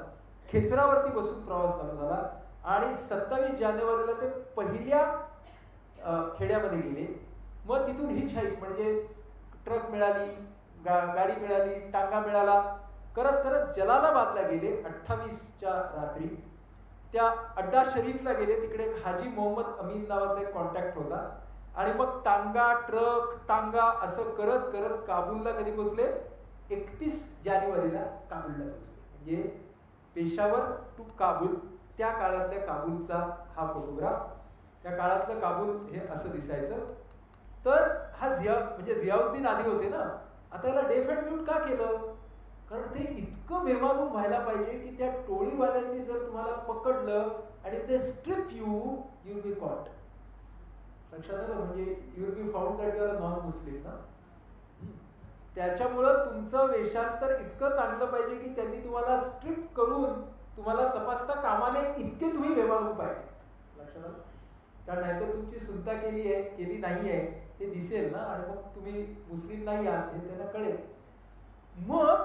खेचरावरती बसून प्रवास चालू झाला. आणि 27 जानेवारीला ते पहिल्या खेड्यामध्ये गेले. मग तिथून हिचहाईक म्हणजे ट्रक मिळाली, गाडी मिळाली, टांगा मिळाला, करत करत जलालाबादला गेले. 28च्या रात्री त्या अड्डा शरीफला गेले. तिकडे एक हाजी मोहम्मद अमीन नावाचा एक कॉन्टॅक्ट होता. आणि मग टांगा, ट्रक, टांगा असं करत करत काबूलला कधी पोहोचले, 31 जानेवारीला काबूलला पोहोचले. म्हणजे पेशावर टू काबूल, त्या काळातल्या काबूलचा हा फोटोग्राफ. त्या काळातलं काबूल हे असं दिसायचं. तर हा म्हणजे झियाउद्दीन आधी होते ना, आता याला डेफ अँड म्यूट का केलं, कारण ते इतकं बेमालूम व्हायला पाहिजे की त्या टोळीवाल्यांनी जर तुम्हाला पकडलं आणि ते स्ट्रिप यू बी कॉट. लक्षात आलं, म्हणजे you be found that you are non Muslim ना. त्याच्यामुळं तुमचं वेषांतर इतकं चांगलं पाहिजे की त्यांनी तुम्हाला स्ट्रिप करून तुम्हाला तपासता कामाने इतके तुम्ही बेमालूम पाहिजे. लक्षात आलं, कारण नाहीतर तुमची सुद्धा केली नाही आहे हे दिसेल ना, आणि मग तुम्ही मुस्लिम नाही आहात हे त्यांना कळेल. मग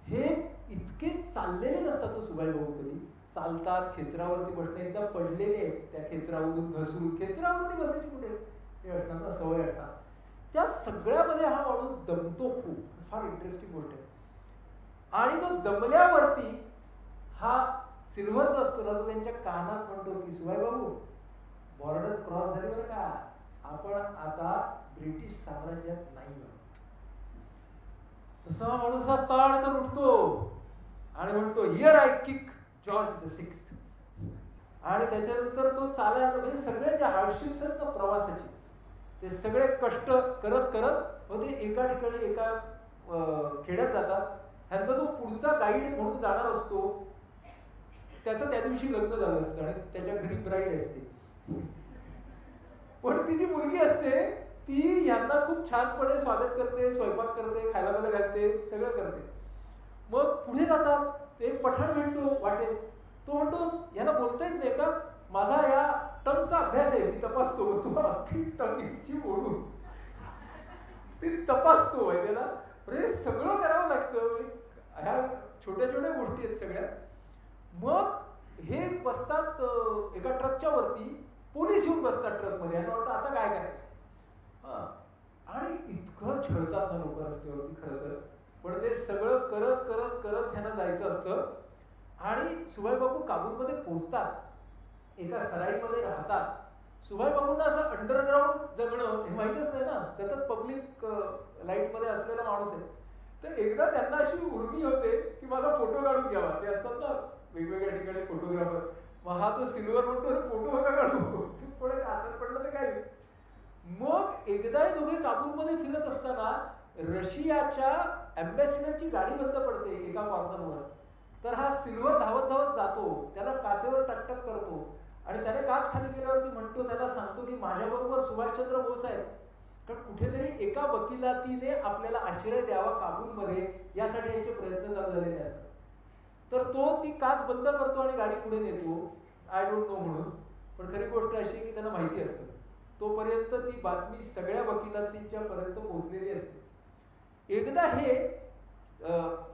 हे इतके चाललेले नसतात तो सुभाषबाबू कधी. चालतात, खेचरावरती बसणे, एकदा पडलेले आहेत त्या खेचरावरून घसरून, खेचरावरती बसायची कुठे हे असणार ना, सवय असणार. त्या सगळ्यामध्ये हा माणूस दमतो खूप. फार इंटरेस्टिंग गोष्ट आहे. आणि तो दमल्यावरती हा सिल्व्हरचा असतो ना, तो त्यांच्या कानात म्हणतो की सुभाषबाबू बॉर्डर क्रॉस झाली बरं का, आपण आता ब्रिटिश साम्राज्यात नाही. तसा माणूस हा ताडकन उठतो आणि म्हणतो here I kick George the sixth. आणि त्याच्यानंतर तो चालायला, म्हणजे सगळे जे हार्डशिप्स आहेत ना प्रवासाचे, ते सगळे कष्ट करत करत ते एका ठिकाणी एका खेड्यात जातात. ह्यांचा जो पुढचा गाईड म्हणून जाणार असतो त्याचं त्या दिवशी लग्न झालं असतं आणि त्याच्या घरी ब्राईड असते. पण ती जी मुलगी असते ती यांना खूप छानपणे स्वागत करते, स्वयंपाक करते, खायला प्यायला घालते, सगळं करते. मग पुढे जातात, एक पठाण भेटतो वाटेत. तो म्हणतो यांना बोलता येत नाही का, माझा या टंगचा अभ्यास आहे, मी तपासतो. तुम्हाला ती टंगची बोलून ती तपासतो आहे त्याला. म्हणजे सगळं करावं लागतं. ह्या छोट्या छोट्या गोष्टी आहेत सगळ्या. मग हे बसतात एका ट्रकच्या वरती, पोलीस येऊन बसतात ट्रकमध्ये. आणि वाटतं आता काय करायचं. आणि इतकं छळतात ना लोक रस्त्यावरती खरं तर. पण ते सगळं करत करत करत ह्यांना जायचं असतं. आणि सुभाषबाबू काबूलमध्ये पोहोचतात, एका सराईमध्ये राहतात. सुभाषबाबूंना असं अंडरग्राऊंड जगणं हे माहितच नाही ना, सतत पब्लिक लाईटमध्ये असलेला माणूस आहे. तर एकदा त्यांना अशी उर्मी होते की माझा फोटो काढून घ्यावा. ते असतात ना वेगवेगळ्या ठिकाणी फोटोग्राफर्स. मग हा तो सिल्वर म्हणतो फोटो नका काढू, पुढे हातात पडलं तर काय. मग एकदा दोघे काबूलमध्ये फिरत असताना रशियाच्या अँबॅसिडरची गाडी बंद पडते एका कॉर्नरवर. तर हा सिल्वर धावत धावत जातो, त्याला काचेवर टकटक करतो आणि त्याने काच खाली केल्यावरती म्हणतो, त्याला सांगतो की माझ्याबरोबर सुभाषचंद्र बोस आहेत. कारण कुठेतरी एका वकिलातीने आपल्याला आश्रय द्यावा काबूलमध्ये, यासाठी याचे प्रयत्न चालू झालेले असतात. तर तो ती काच बंद करतो आणि गाडी पुढे नेतो, आय डोंट नो म्हणून. पण खरी गोष्ट अशी की त्यांना माहिती असतं तोपर्यंत ती बातमी सगळ्या वकिलातींच्या पर्यंत पोहोचलेली असते. एकदा हे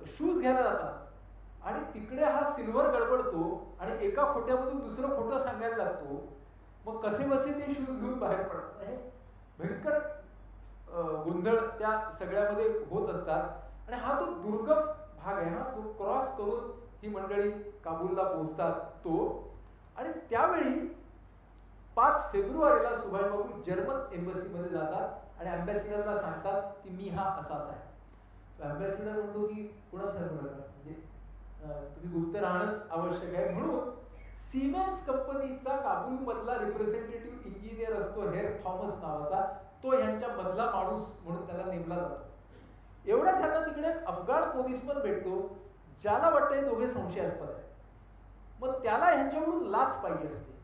शूज घ्यायला जातात आणि तिकडे हा सिल्वर गडबडतो आणि एका खोट्यामधून दुसरं खोटं सांगायला लागतो. मग कसे बसे ते शूज घेऊन बाहेर पडतात. भयंकर गोंधळ त्या सगळ्यामध्ये होत असतात. आणि हा तो दुर्गम भाग आहे, हा जो क्रॉस करून ही मंडळी काबूलला पोहोचतात तो. आणि त्यावेळी 5 फेब्रुवारीला सुभाषबाबू जर्मन एम्बसीमध्ये जातात आणि अँबॅसिडरला सांगतात की मी हा असाच आहे. अँबॅसिडर म्हणतो की कुणाचं म्हणजे तुम्ही गुप्त राहणंच आवश्यक आहे. म्हणून सिमेन्स कंपनीचा काबूल मधला रिप्रेझेंटेटिव्ह इंजिनियर असतो हेर थॉमस नावाचा, तो यांच्या मधला माणूस म्हणून त्याला नेमला जातो. एवढ्या त्यांना तिकडे अफगाण पोलीसमन भेटतो, ज्याला वाटतंय दोघे संशयास्पद आहे. मग त्याला ह्यांच्याकडून लाच पाहिजे असते.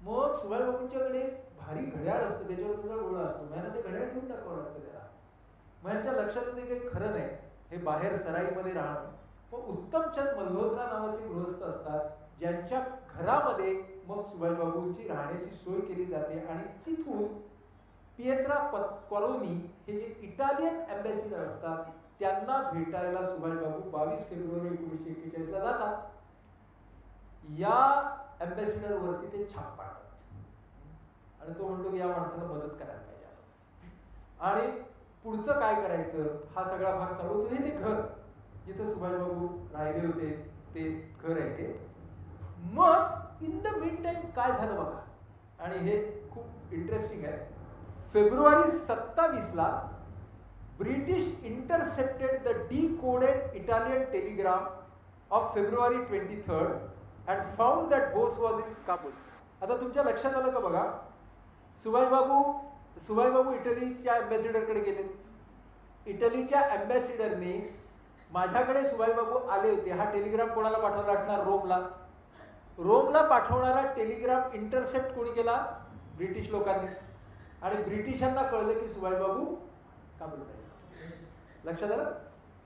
मग सुभाषबाबूंच्याकडे भारी घड्याळ असतं, त्याच्यावर तुझा डोळा असतो. मला ते घड्याळ घेऊन टाकावं लागतं त्याला. मग ह्यांच्या लक्षात येते काही खरं नाही, हे बाहेर सराईमध्ये राहणं. मग उत्तमचंद मल्होत्रा नावाचे गृहस्थ असतात, ज्यांच्या घरामध्ये मग सुभाषबाबूंची राहण्याची सोय केली जाते. आणि तिथून पिएत्रा कॉलोनी हे जे इटालियन अँबॅसिडर असतात त्यांना भेटायला सुभाषबाबू 22 फेब्रुवारी 1941 ला जातात. या अँबॅसिडर वरती ते छाप पाडतात आणि तो म्हणतो की या माणसाला मदत करायला पाहिजे. आणि पुढचं काय करायचं हा सगळा भाग चालू होतो. हे ते घर जिथे सुभाषबाबू राहिले होते ते घर आहे ते. मग इन द मीन टाइम काय झालं बघा, आणि हे खूप इंटरेस्टिंग आहे. फेब्रुवारी 27 ला British intercepted the decoded Italian Telegram of February 23rd and found that Bose was in Kabul. आता तुमच्या लक्षात आलं का बघा, सुभाषबाबू इटलीच्या अँबॅसिडरकडे गेले. इटलीच्या अँबॅसिडरने माझ्याकडे सुभाषबाबू आले होते, हा टेलिग्राम कोणाला पाठवला असणार, रोमला पाठवणारा टेलिग्राम इंटरसेप्ट कोणी केला, ब्रिटिश लोकांनी. आणि ब्रिटिशांना कळलं की सुभाषबाबू काबूलमध्ये. लक्षात आलं.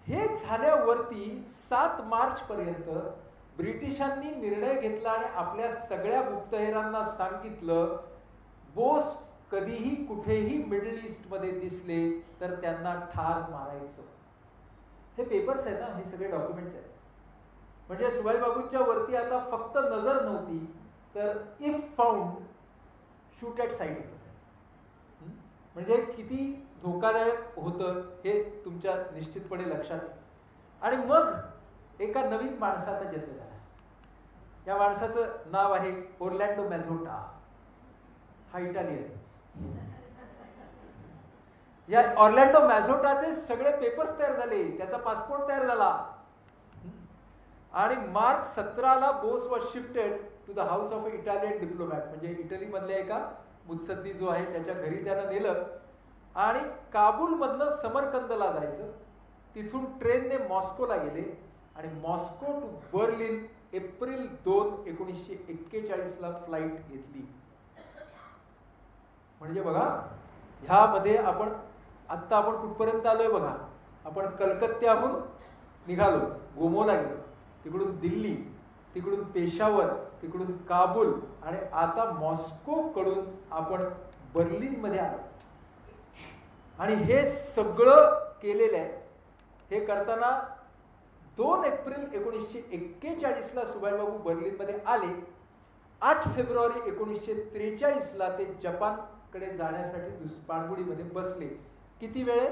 हे झाल्यावरती 7 मार्च पर्यंत ब्रिटिशांनी निर्णय घेतला आणि आपल्या सगळ्या गुप्तहेरांना सांगितलं, बोस कधीही कुठेही मिडल ईस्ट मध्ये दिसले तर त्यांना ठार मारायचं. हे पेपर्स आहेत ना, हे सगळे डॉक्युमेंट्स आहेत. म्हणजे सुभाषबाबूंच्या वरती आता फक्त नजर नव्हती, तर if found shoot at side होतं. म्हणजे किती धोकादायक होतं हे तुमच्या निश्चितपणे लक्षात आहे. आणि मग एका नवीन माणसाचा जन्म झाला. या माणसाचं नाव आहे ओरलँडो मॅझोटा. हा इटालियन. या ऑर्लँडो मॅझोटाचे सगळे पेपर्स तयार झाले, त्याचा पासपोर्ट तयार झाला. आणि March 17 Bose was shifted to the house of a Italian diplomat. म्हणजे इटली मधल्या एका मुत्सद्दी जो आहे त्याच्या घरी त्यानं नेलं आणि काबूलमधनं समरकंदला जायचं. तिथून ट्रेनने मॉस्कोला गेले आणि Moscow to Berlin April 2, 1941 flight घेतली. म्हणजे बघा, ह्यामध्ये आपण कुठपर्यंत आलोय बघा. आपण कलकत्त्याहून निघालो, गोमोला गेलो, तिकडून दिल्ली, तिकडून पेशावर, तिकडून काबूल आणि आता मॉस्को कडून आपण बर्लिनमध्ये आलो. आणि हे सगळं केलेलं आहे. हे करताना 2 एप्रिल 1941 सुभाषबाबू बर्लिनमध्ये आले. 8 फेब्रुवारी 1943 ते जपानकडे जाण्यासाठी पाणबुडीमध्ये बसले. किती वेळ?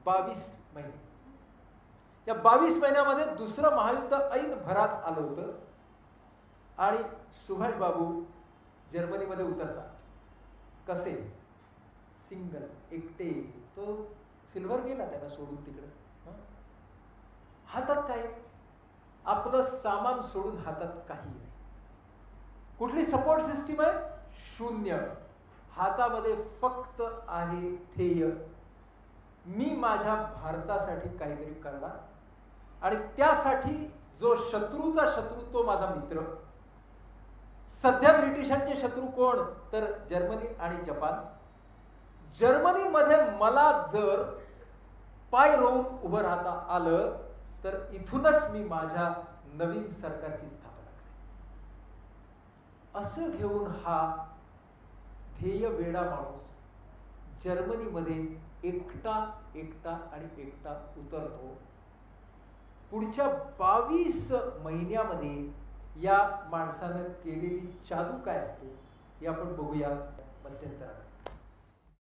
22 महिने. या 22 महिन्यामध्ये दुसरं महायुद्ध ऐन भरात आलं होतं आणि सुभाषबाबू जर्मनीमध्ये उतरतात. कसे? सिंगल, एकटे. तो सिल्वर गेला त्याला सोडून तिकडे. हातात काय? आपलं सामान सोडून हातात काही नाही. कुठली सपोर्ट सिस्टीम आहे? शून्य. हातामध्ये फक्त आहे ध्येय. मी माझ्या भारतासाठी काहीतरी करणार आणि त्यासाठी जो शत्रूचा शत्रू तो माझा मित्र. सध्या ब्रिटिशांचे शत्रू कोण? तर जर्मनी आणि जपान. जर्मनीमध्ये मला जर पाय रोवून उभं राहता आलं तर इथूनच मी माझ्या नवीन सरकारची स्थापना करेन. असं घेऊन हा ध्येय वेडा माणूस जर्मनीमध्ये एकटा उतरतो. पुढच्या 22 महिन्यामध्ये या माणसानं केलेली जादू काय असते हे आपण बघूया मध्यंतरात.